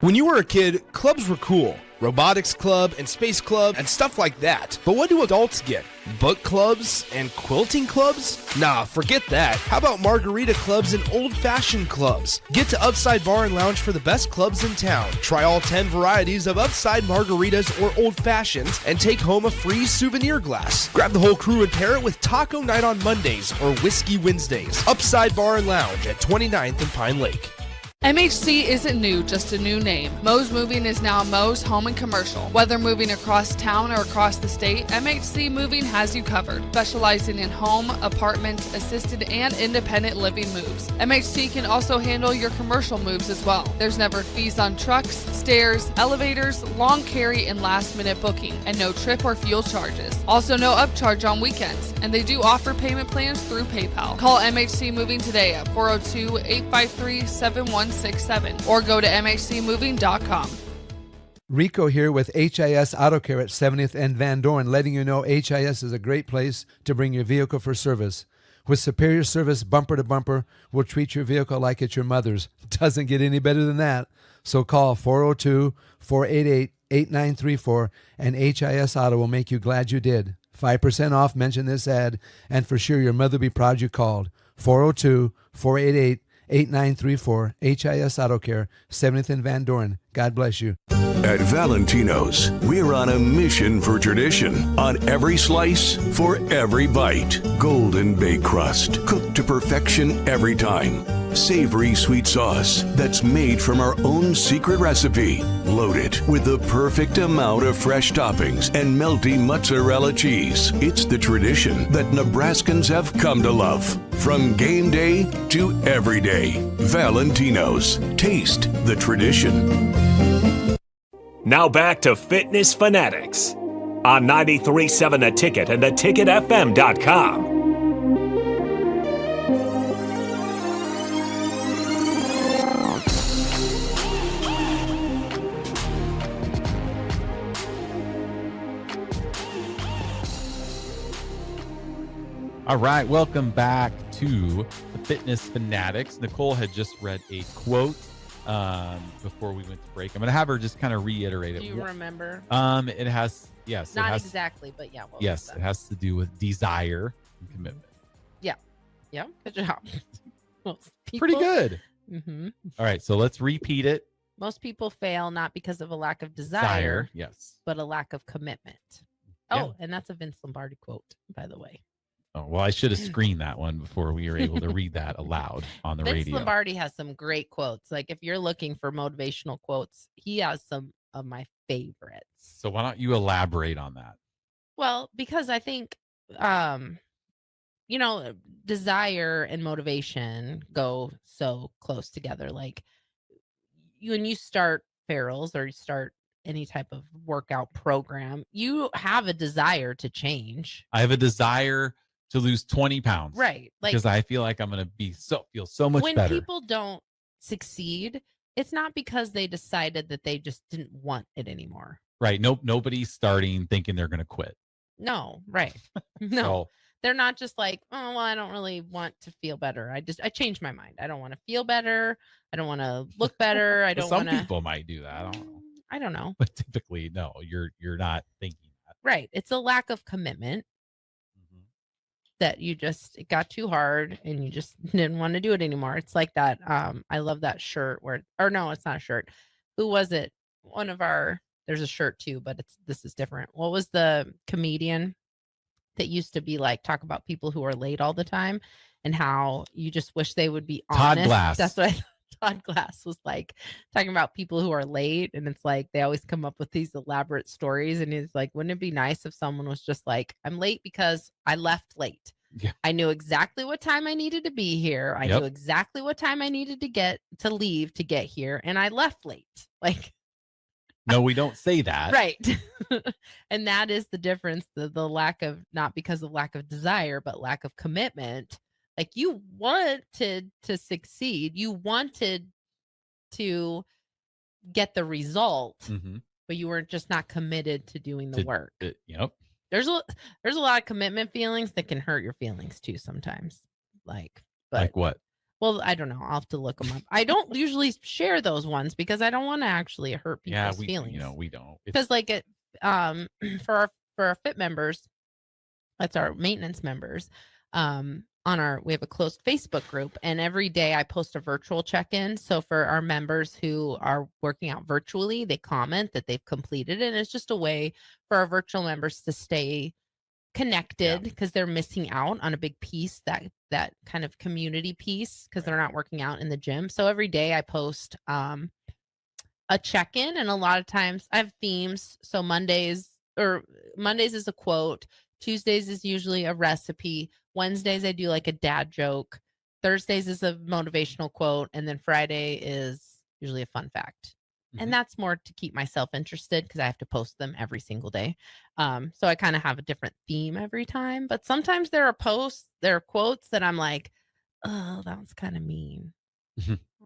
When you were a kid, clubs were cool. Robotics club and space club and stuff like that. But what do adults get? Book clubs and quilting clubs? Nah, forget that. How about margarita clubs and old-fashioned clubs? Get to Upside Bar and Lounge for the best clubs in town. Try all 10 varieties of Upside margaritas or old-fashions and take home a free souvenir glass. Grab the whole crew and pair it with taco night on Mondays or whiskey Wednesdays. Upside Bar and Lounge at 29th and Pine Lake. MHC isn't new, just a new name. Mo's Moving is now Mo's Home and Commercial. Whether moving across town or across the state, MHC Moving has you covered. Specializing in home, apartment, assisted, and independent living moves. MHC can also handle your commercial moves as well. There's never fees on trucks, stairs, elevators, long carry, and last-minute booking, and no trip or fuel charges. Also no upcharge on weekends, and they do offer payment plans through PayPal. Call MHC Moving today at 402-853-7167 or go to mhcmoving.com. Rico here with HIS Auto Care at 70th and Van Dorn, letting you know HIS is a great place to bring your vehicle for service. With superior service bumper to bumper, we'll treat your vehicle like it's your mother's. Doesn't get any better than that. So call 402-488-8934 and HIS Auto will make you glad you did. 5% off, mention this ad, and for sure your mother will be proud you called. 402-488-8934, HIS Auto Care, 70th and Van Dorn. God bless you. At Valentino's, we're on a mission for tradition. On every slice, for every bite. Golden baked crust, cooked to perfection every time. Savory sweet sauce that's made from our own secret recipe. Loaded with the perfect amount of fresh toppings and melty mozzarella cheese. It's the tradition that Nebraskans have come to love. From game day to every day. Valentino's. Taste the tradition. Now back to Fitness Fanatics on 93.7 The Ticket and theticketfm.com. All right, welcome back to the Fitness Fanatics. Nicole had just read a quote before we went to break. I'm going to have her just kind of reiterate it. Do you remember? It has, yes. Not it has, exactly, but yeah. Yes, it has to do with desire and commitment. Yeah. Yeah, good job. Pretty good. Mm-hmm. All right, so let's repeat it. Most people fail not because of a lack of desire, yes, but a lack of commitment. Yeah. Oh, and that's a Vince Lombardi quote, by the way. Oh, well, I should have screened that one before we were able to read that aloud on the Vince radio. Lombardi has some great quotes. Like if you're looking for motivational quotes, he has some of my favorites. So why don't you elaborate on that? Well, because I think, desire and motivation go so close together. Like when you start Farrell's or you start any type of workout program, you have a desire to change. I have a desire to lose 20 pounds. Right. Like, because I feel like I'm going to feel so much better. When people don't succeed, it's not because they decided that they just didn't want it anymore. Right. Nope. Nobody's starting thinking they're going to quit. No. Right. No. So, they're not just like, oh, well, I don't really want to feel better. I changed my mind. I don't want to feel better. I don't want to look better. I don't want to. Some people might do that. I don't know. I don't know. But typically, no, you're not thinking that. Right. It's a lack of commitment. That you just, it got too hard and you just didn't want to do it anymore. It's like that. I love that shirt no, it's not a shirt. Who was it? One of our there's a shirt too, but this is different. What was the comedian that used to be like talk about people who are late all the time and how you just wish they would be honest? Todd Glass. That's what I thought. Todd Glass was like talking about people who are late, and it's like they always come up with these elaborate stories, and it's like, wouldn't it be nice if someone was just like, I'm late because I left late. Yeah. I knew exactly what time I needed to be here. I knew exactly what time I needed to leave to get here, and I left late. Like, no, we don't say that. right. And that is the difference, the lack of, not because of lack of desire, but lack of commitment. Like, you wanted to succeed. You wanted to get the result, but you were just not committed to doing the work. Yep. There's a lot of commitment feelings that can hurt your feelings too sometimes. Like what? Well, I don't know. I'll have to look them up. I don't usually share those ones because I don't want to actually hurt people's feelings. We don't. Because like it, for our fit members, that's our maintenance members. We have a closed Facebook group, and every day I post a virtual check-in. So for our members who are working out virtually, they comment that they've completed it. And it's just a way for our virtual members to stay connected because they're missing out on a big piece, that kind of community piece, because they're not working out in the gym. So every day I post a check-in, and a lot of times I have themes. So Mondays is a quote. Tuesdays is usually a recipe. Wednesdays I do like a dad joke. Thursdays is a motivational quote, and then Friday is usually a fun fact. And that's more to keep myself interested because I have to post them every single day. So I kind of have a different theme every time. But sometimes there are quotes that I'm like, oh, that was kind of mean.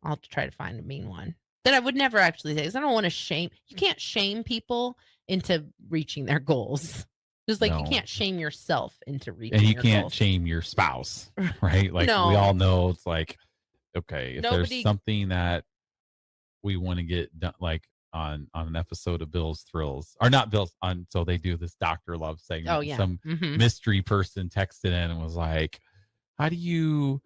I'll try to find a mean one that I would never actually say, because I don't want to shame. You can't shame people into reaching their goals. Just like you can't shame yourself into reaching and you your can't goals. shame your spouse, right? Like we all know it's like, okay, if there's something that we want to get done, like on an episode of Bill's Thrills, or not Bill's, so they do this Dr. Love segment. Oh, yeah. Some mystery person texted in and was like, how do you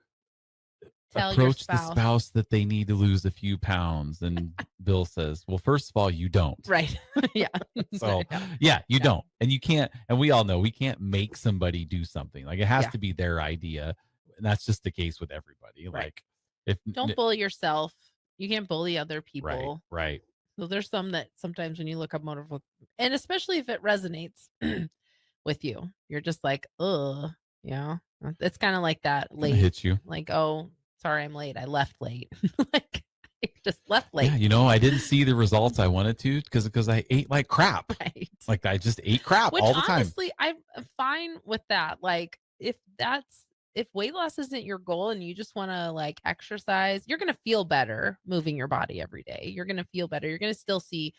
approach the spouse that they need to lose a few pounds? And Bill says, well, first of all, you don't. Right. Yeah. So you don't. And you can't, and we all know we can't make somebody do something. Like it has to be their idea. And that's just the case with everybody. Right. Like if don't bully yourself. You can't bully other people. Right. So there's some that sometimes when you look up motivational, and especially if it resonates with you, you're just like, ugh, it's kind of like that late. It hits you. Like, oh, sorry, I'm late. I left late. Like, I just left late. Yeah, I didn't see the results I wanted to because I ate like crap. Right. Like I just ate crap all the time. Honestly, I'm fine with that. Like if weight loss isn't your goal and you just want to like exercise, you're going to feel better moving your body every day. You're going to feel better. You're going to still see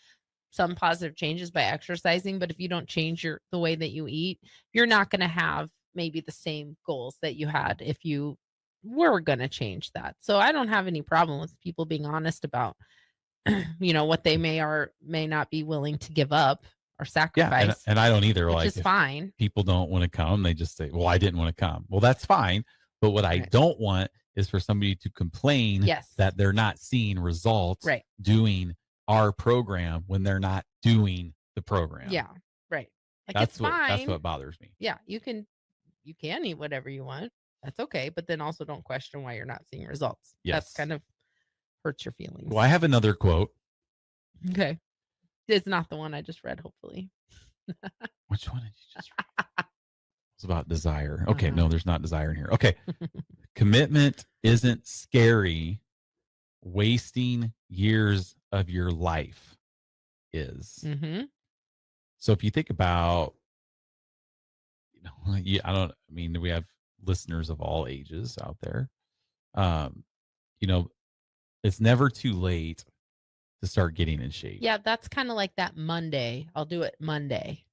some positive changes by exercising. But if you don't change the way that you eat, you're not going to have maybe the same goals that you had if you were going to change that. So I don't have any problem with people being honest about, what they may or may not be willing to give up or sacrifice. Yeah, and I don't either. Which like is fine. People don't want to come. They just say, well, I didn't want to come. Well, that's fine. But what I don't want is for somebody to complain that they're not seeing results doing our program when they're not doing the program. Yeah. Right. Like that's fine. That's what bothers me. Yeah. You can eat whatever you want. That's okay. But then also don't question why you're not seeing results. Yes. That's kind of hurts your feelings. Well, I have another quote. Okay. It's not the one I just read, hopefully. Which one did you just read? It's about desire. Okay, no, there's not desire in here. Okay. Commitment isn't scary. Wasting years of your life is. So if you think about, we have listeners of all ages out there. It's never too late to start getting in shape. Yeah, that's kind of like that Monday. I'll do it Monday.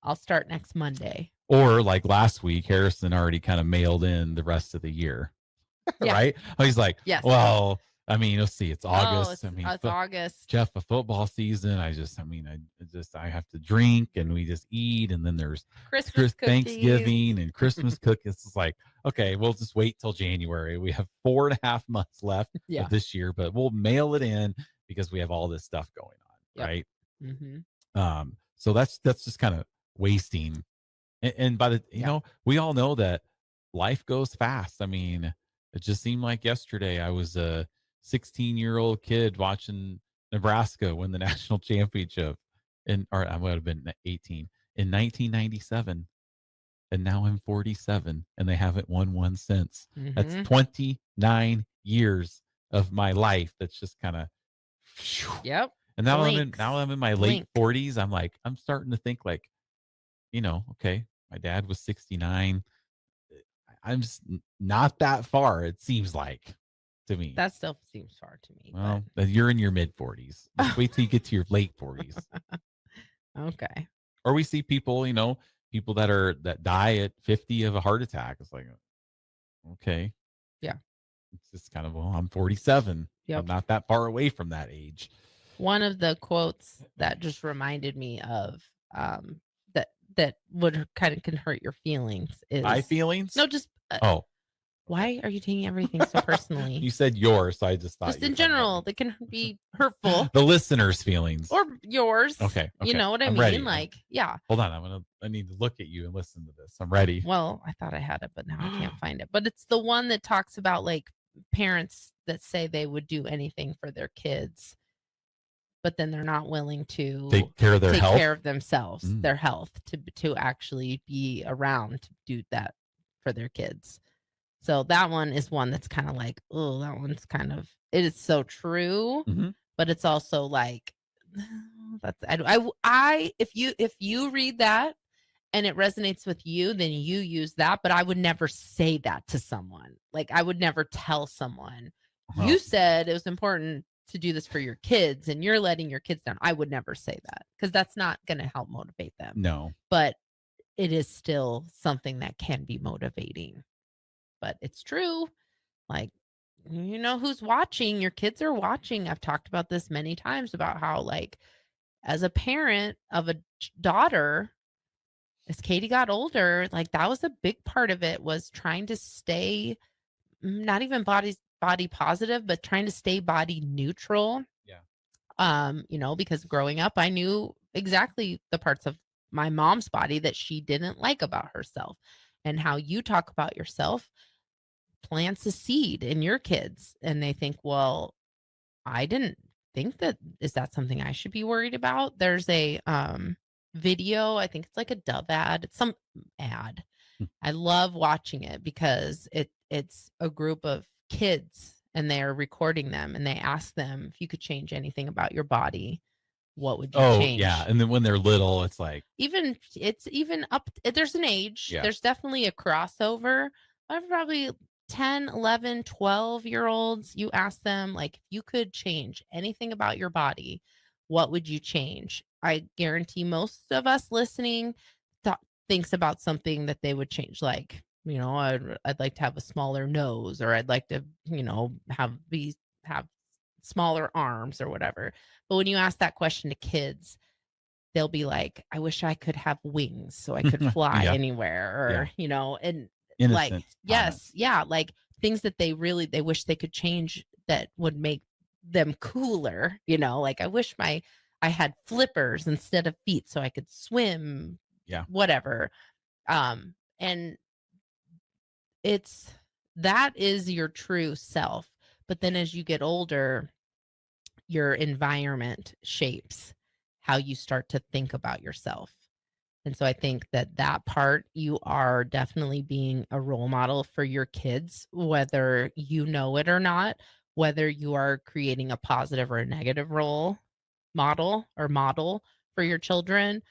I'll start next Monday. Or like last week, Harrison already kind of mailed in the rest of the year. Right? He's like, well, let's see, it's August. It's August. Jeff, a football season. I have to drink and we just eat. And then there's Christmas Thanksgiving and Christmas cookies. It's like, okay, we'll just wait till January. We have 4.5 months left of this year, but we'll mail it in because we have all this stuff going on. Right. So that's just kind of wasting. And by the, you know, we all know that life goes fast. I mean, it just seemed like yesterday I was a 16-year-old kid watching Nebraska win the national championship, or I would have been 18 in 1997, and now I'm 47, and they haven't won one since. That's 29 years of my life. That's just kind of, yep. And now I'm in my late 40s. I'm starting to think like, you know, okay, my dad was 69. I'm just not that far, it seems like, to me. That still seems far to me. Well, you're in your mid 40s. Just wait till you get to your late 40s. Okay. Or we see people, you know, people that die at 50 of a heart attack. It's like, okay. Yeah. It's just kind of, well, I'm 47. Yep. I'm not that far away from that age. One of the quotes that just reminded me of that would kind of can hurt your feelings is my feelings. No, just why are you taking everything so personally? You said yours, so I just thought just in general that can be hurtful. The listeners' feelings or yours. Okay. You know what I mean? Ready. Like, yeah. Hold on, I need to look at you and listen to this. I'm ready. Well, I thought I had it, but now I can't find it. But it's the one that talks about like parents that say they would do anything for their kids, but then they're not willing to take care of their health, take care of themselves, their health, to actually be around to do that for their kids. So that one is one that's kind of like, oh, that one's kind of, it is so true, but it's also like, that's if you read that and it resonates with you, then you use that. But I would never say that to someone. Like, I would never tell someone, you said it was important to do this for your kids and you're letting your kids down. I would never say that because that's not going to help motivate them. No. But it is still something that can be motivating. But it's true. Like, you know who's watching? Your kids are watching. I've talked about this many times about how, like, as a parent of a daughter, as Katie got older, like, that was a big part of it, was trying to stay not even body positive, but trying to stay body neutral. Yeah. You know, because growing up, I knew exactly the parts of my mom's body that she didn't like about herself, and how you talk about yourself plants a seed in your kids, and they think, well, I didn't think that, is that something I should be worried about? There's a video, I think it's like a Dove ad, it's some ad. I love watching it because it's a group of kids and they're recording them, and they ask them, if you could change anything about your body, what would you change? Yeah. And then when they're little, it's like, it's even up, there's an age. Yeah. There's definitely a crossover. I've probably 10, 11, 12-year-olds, you ask them, like, if you could change anything about your body, what would you change? I guarantee most of us listening thinks about something that they would change. Like, you know, I'd like to have a smaller nose, or I'd like to, you know, have smaller arms or whatever. But when you ask that question to kids, they'll be like, I wish I could have wings so I could fly anywhere, or, you know, and innocent like, yes, yeah, like things that they wish they could change that would make them cooler, you know, like, I wish I had flippers instead of feet so I could swim, whatever. And that is your true self. But then as you get older, your environment shapes how you start to think about yourself. And so I think that part, you are definitely being a role model for your kids, whether you know it or not, whether you are creating a positive or a negative role model for your children.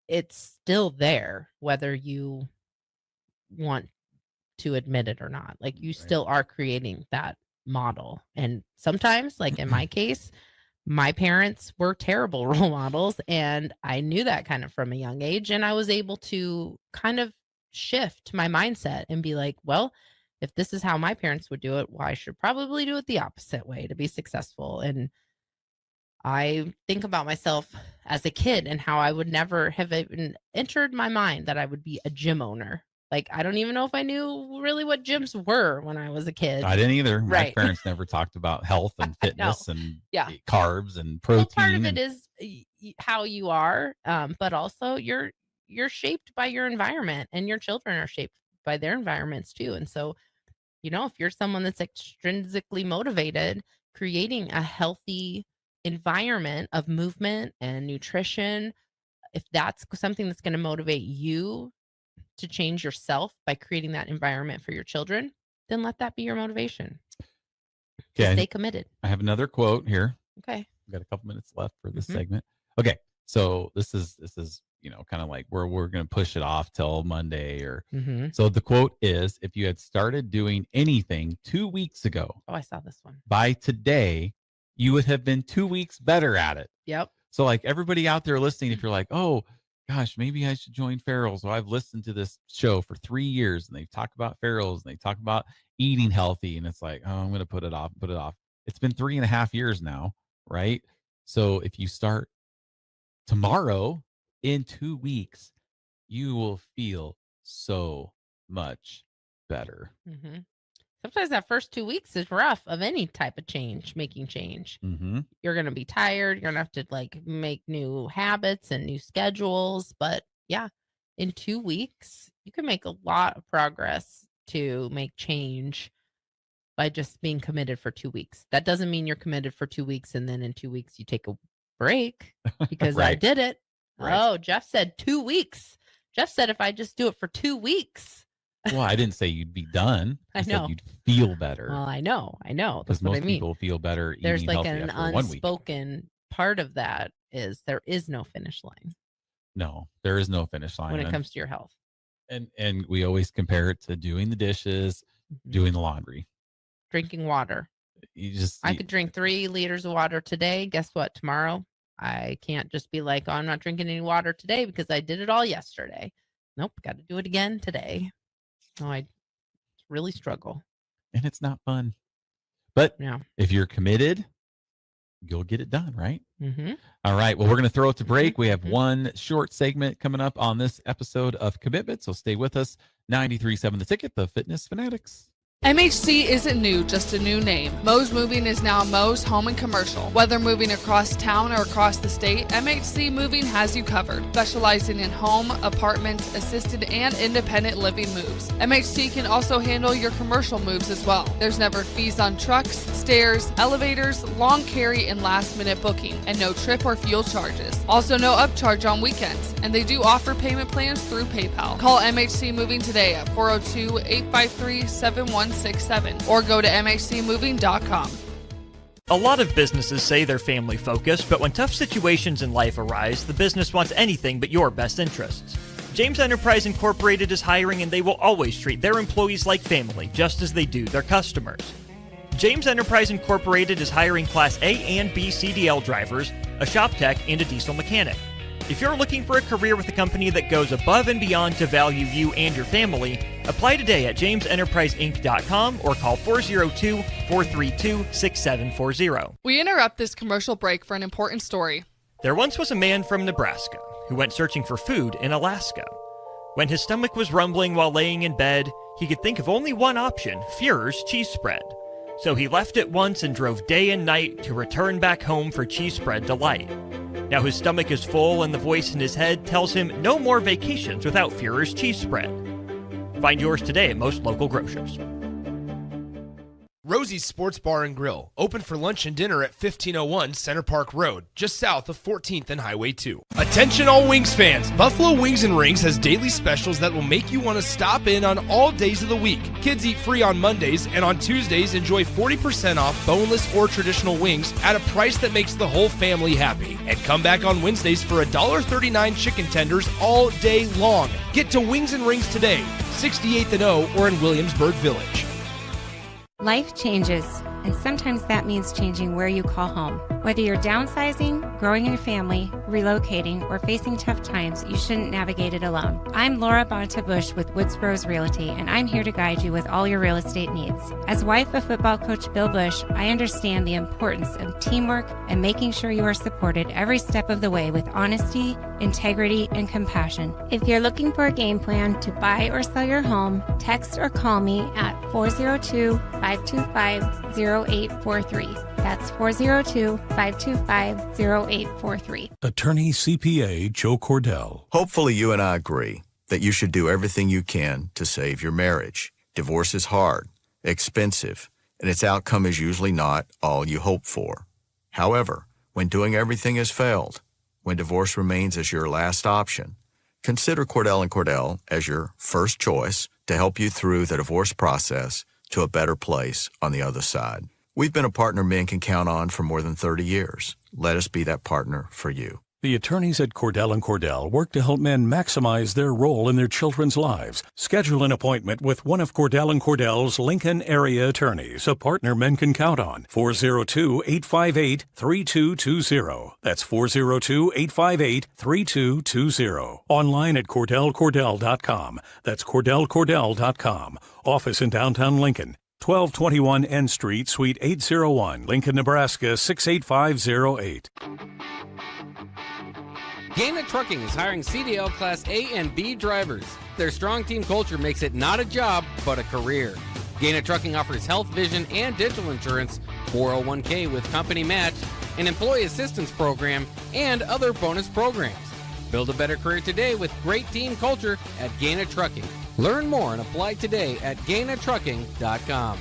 It's still there, whether you want to admit it or not. Like, you still are creating that model. And sometimes, like in my case, my parents were terrible role models, and I knew that kind of from a young age, and I was able to kind of shift my mindset and be like, well, if this is how my parents would do it, well, I should probably do it the opposite way to be successful. And I think about myself as a kid and how I would never have even entered my mind that I would be a gym owner. Like, I don't even know if I knew really what gyms were when I was a kid. I didn't either. My Right. parents never talked about health and fitness and Yeah. carbs and protein. Well, part of it is how you are, but also you're shaped by your environment, and your children are shaped by their environments too. And so, if you're someone that's extrinsically motivated, creating a healthy environment of movement and nutrition, if that's something that's going to motivate you to change yourself by creating that environment for your children, then let that be your motivation. Okay. Stay committed. I have another quote here. Okay. We've got a couple minutes left for this segment. Okay. So this is kind of like we're going to push it off till Monday or so the quote is, if you had started doing anything 2 weeks ago. Oh, I saw this one. By today, you would have been 2 weeks better at it. Yep. So like everybody out there listening, if you're like, oh gosh, maybe I should join Farrell's. Well, I've listened to this show for 3 years and they talk about Farrell's and they talk about eating healthy. And it's like, oh, I'm going to put it off. It's been 3.5 years now. Right. So if you start tomorrow, in 2 weeks, you will feel so much better. Sometimes that first 2 weeks is rough of any type of making change. You're going to be tired. You're going to have to like make new habits and new schedules. But yeah, in 2 weeks, you can make a lot of progress to make change by just being committed for 2 weeks. That doesn't mean you're committed for 2 weeks and then in 2 weeks you take a break because I did it. Right. Oh, Jeff said 2 weeks. Jeff said if I just do it for 2 weeks. Well, I didn't say you'd be done. I know. Said you'd feel better. Well, I know. Because most people feel better eating There's like healthy an after 1 week. unspoken part of that is there is no finish line. No, there is no finish line when it comes to your health. And we always compare it to doing the dishes, doing the laundry, drinking water. I could drink 3 liters of water today. Guess what? Tomorrow, I can't just be like, oh, I'm not drinking any water today because I did it all yesterday. Nope, got to do it again today. Oh, I really struggle. And it's not fun. But if you're committed, you'll get it done, right? All right. Well, we're going to throw it to break. We have one short segment coming up on this episode of Commitment. So stay with us. 93.7 The Ticket, the Fitness Fanatics. MHC isn't new, just a new name. Mo's Moving is now Mo's Home and Commercial. Whether moving across town or across the state, MHC Moving has you covered, specializing in home, apartment, assisted, and independent living moves. MHC can also handle your commercial moves as well. There's never fees on trucks, stairs, elevators, long carry, and last-minute booking, and no trip or fuel charges. Also no upcharge on weekends, and they do offer payment plans through PayPal. Call MHC Moving today at 402-853-7167 or go to mhcmoving.com. A lot of businesses say they're family focused, but when tough situations in life arise, the business wants anything but your best interests. James Enterprise Incorporated is hiring, and they will always treat their employees like family, just as they do their customers. James Enterprise Incorporated is hiring Class A and B CDL drivers, a shop tech, and a diesel mechanic. If you're looking for a career with a company that goes above and beyond to value you and your family, apply today at jamesenterpriseinc.com or call 402-432-6740. We interrupt this commercial break for an important story. There once was a man from Nebraska who went searching for food in Alaska. When his stomach was rumbling while laying in bed, he could think of only one option, Führer's cheese spread. So he left it once and drove day and night to return back home for cheese spread delight. Now his stomach is full and the voice in his head tells him no more vacations without Führer's cheese spread. Find yours today at most local grocers. Rosie's Sports Bar and Grill, open for lunch and dinner at 1501 Center Park Road, just south of 14th and Highway 2. Attention all Wings fans, Buffalo Wings and Rings has daily specials that will make you want to stop in on all days of the week. Kids eat free on Mondays, and on Tuesdays enjoy 40% off boneless or traditional wings at a price that makes the whole family happy. And come back on Wednesdays for $1.39 chicken tenders all day long. Get to Wings and Rings today, 68th and O, or in Williamsburg Village. Life changes, and sometimes that means changing where you call home. Whether you're downsizing, growing your family, relocating, or facing tough times, you shouldn't navigate it alone. I'm Laura Bonta Bush with Woods Bros Realty, and I'm here to guide you with all your real estate needs. As wife of football coach Bill Bush, I understand the importance of teamwork and making sure you are supported every step of the way with honesty, integrity, and compassion. If you're looking for a game plan to buy or sell your home, text or call me at 402-525-0843. That's 402-525-0843. Attorney CPA Joe Cordell. Hopefully, you and I agree that you should do everything you can to save your marriage. Divorce is hard, expensive, and its outcome is usually not all you hope for. However, when doing everything has failed, when divorce remains as your last option, consider Cordell & Cordell as your first choice to help you through the divorce process to a better place on the other side. We've been a partner men can count on for more than 30 years. Let us be that partner for you. The attorneys at Cordell & Cordell work to help men maximize their role in their children's lives. Schedule an appointment with one of Cordell & Cordell's Lincoln area attorneys, a partner men can count on. 402-858-3220. That's 402-858-3220. Online at CordellCordell.com. That's CordellCordell.com. Office in downtown Lincoln. 1221 N Street, Suite 801, Lincoln, Nebraska 68508. Gaina Trucking is hiring CDL Class A and B drivers. Their strong team culture makes it not a job, but a career. Gaina Trucking offers health, vision, and dental insurance, 401k with company match, an employee assistance program, and other bonus programs. Build a better career today with great team culture at Gaina Trucking. Learn more and apply today at GainaTrucking.com.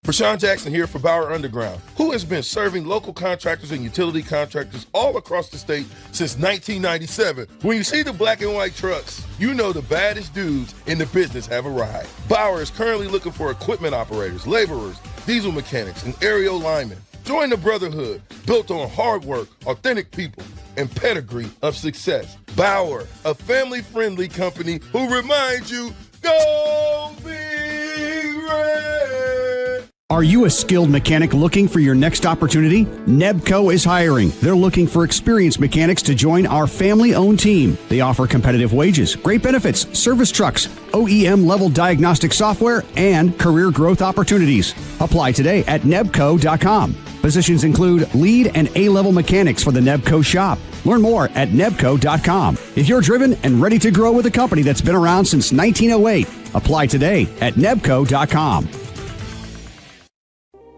Rashawn Jackson here for Bauer Underground, who has been serving local contractors and utility contractors all across the state since 1997. When you see the black and white trucks, you know the baddest dudes in the business have arrived. Bauer is currently looking for equipment operators, laborers, diesel mechanics, and aerial linemen. Join the brotherhood built on hard work, authentic people, and pedigree of success. Bauer, a family-friendly company who reminds you, go Big Red! Are you a skilled mechanic looking for your next opportunity? Nebco is hiring. They're looking for experienced mechanics to join our family-owned team. They offer competitive wages, great benefits, service trucks, OEM-level diagnostic software, and career growth opportunities. Apply today at nebco.com. Positions include lead and A-level mechanics for the Nebco shop. Learn more at nebco.com. If you're driven and ready to grow with a company that's been around since 1908, apply today at nebco.com.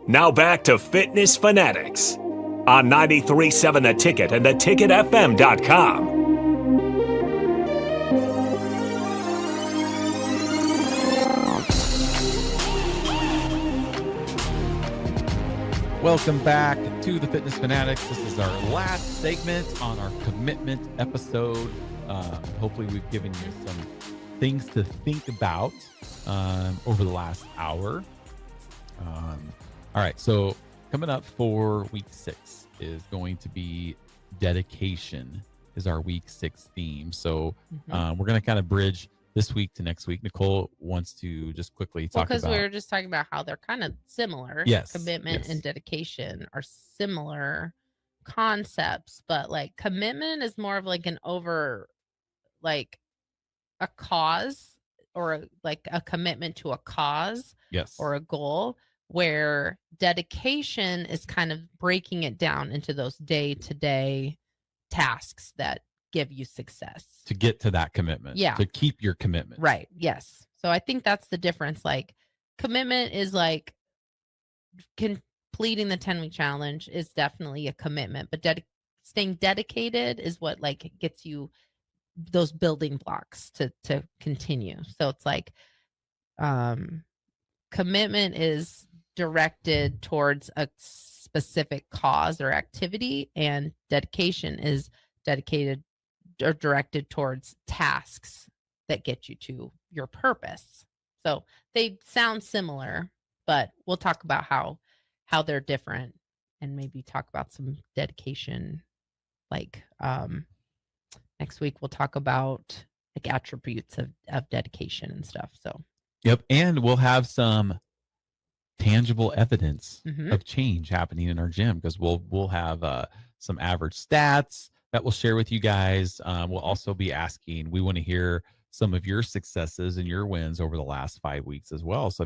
Now back to Fitness Fanatics on 93.7 The Ticket and theticketfm.com. Welcome back to the Fitness Fanatics. This is our last segment on our commitment episode. Hopefully we've given you some things to think about over the last hour. All right, so coming up for week 6 is going to be dedication is our week 6 theme. So we're going to kind of bridge this week to next week. Nicole wants to just quickly talk about... Because we were just talking about how they're kind of similar. Yes. Commitment and dedication are similar concepts, but like commitment is more of like an over, like a cause or like a commitment to a cause. Yes. Or a goal, where dedication is kind of breaking it down into those day-to-day tasks that give you success. To get to that commitment. Yeah. To keep your commitment. Right. Yes. So I think that's the difference. Like commitment is like completing the 10-week challenge is definitely a commitment, but staying dedicated is what like gets you those building blocks to continue. So it's like commitment is directed towards a specific cause or activity, and dedication is dedicated or directed towards tasks that get you to your purpose. So they sound similar, but we'll talk about how they're different and maybe talk about some dedication. Like next week we'll talk about like attributes of dedication and stuff. So yep. And we'll have some tangible evidence Mhm. of change happening in our gym, because we'll have some average stats that we'll share with you guys. We'll also be asking, we want to hear some of your successes and your wins over the last 5 weeks as well. So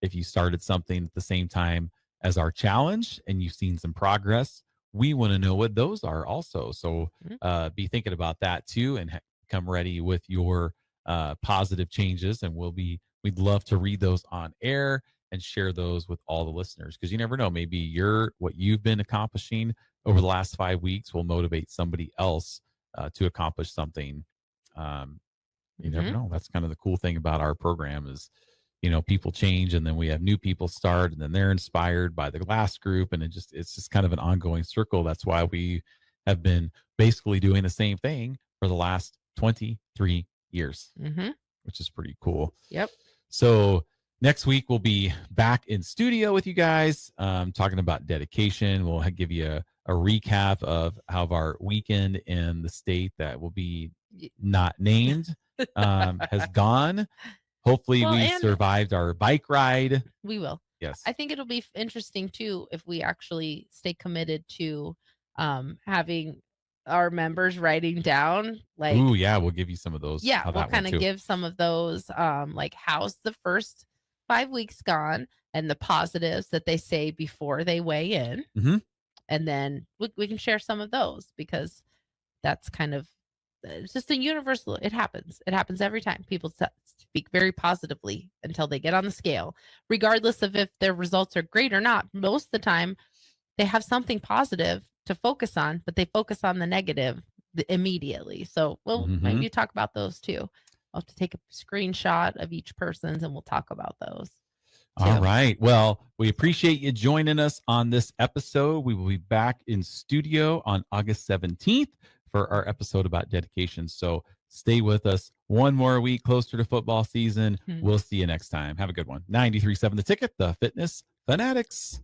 if you started something at the same time as our challenge and you've seen some progress, we want to know what those are also. So be thinking about that too, and come ready with your positive changes. And we'd love to read those on air and share those with all the listeners, because you never know, maybe what you've been accomplishing over the last 5 weeks will motivate somebody else to accomplish something. You never know. That's kind of the cool thing about our program is, people change, and then we have new people start, and then they're inspired by the last group, and it's just kind of an ongoing circle. That's why we have been basically doing the same thing for the last 23 years, which is pretty cool. Yep. So next week we'll be back in studio with you guys, talking about dedication. We'll give you a recap of how our weekend in the state that will be not named has gone. Hopefully we survived our bike ride. We will. Yes. I think it'll be interesting too if we actually stay committed to having our members writing down, like, ooh, yeah, we'll give you some of those. Yeah, we'll kind of give some of those, like, how's the first 5 weeks gone, and the positives that they say before they weigh in. And then we can share some of those, because that's kind of, it's just a universal. It happens every time. People speak very positively until they get on the scale, regardless of if their results are great or not. Most of the time they have something positive to focus on, but they focus on the negative immediately. So we'll maybe talk about those too. I'll have to take a screenshot of each person's, and we'll talk about those too. All right. Well, we appreciate you joining us on this episode. We will be back in studio on August 17th for our episode about dedication. So stay with us one more week closer to football season. We'll see you next time. Have a good one. 93.7 The Ticket, the Fitness Fanatics.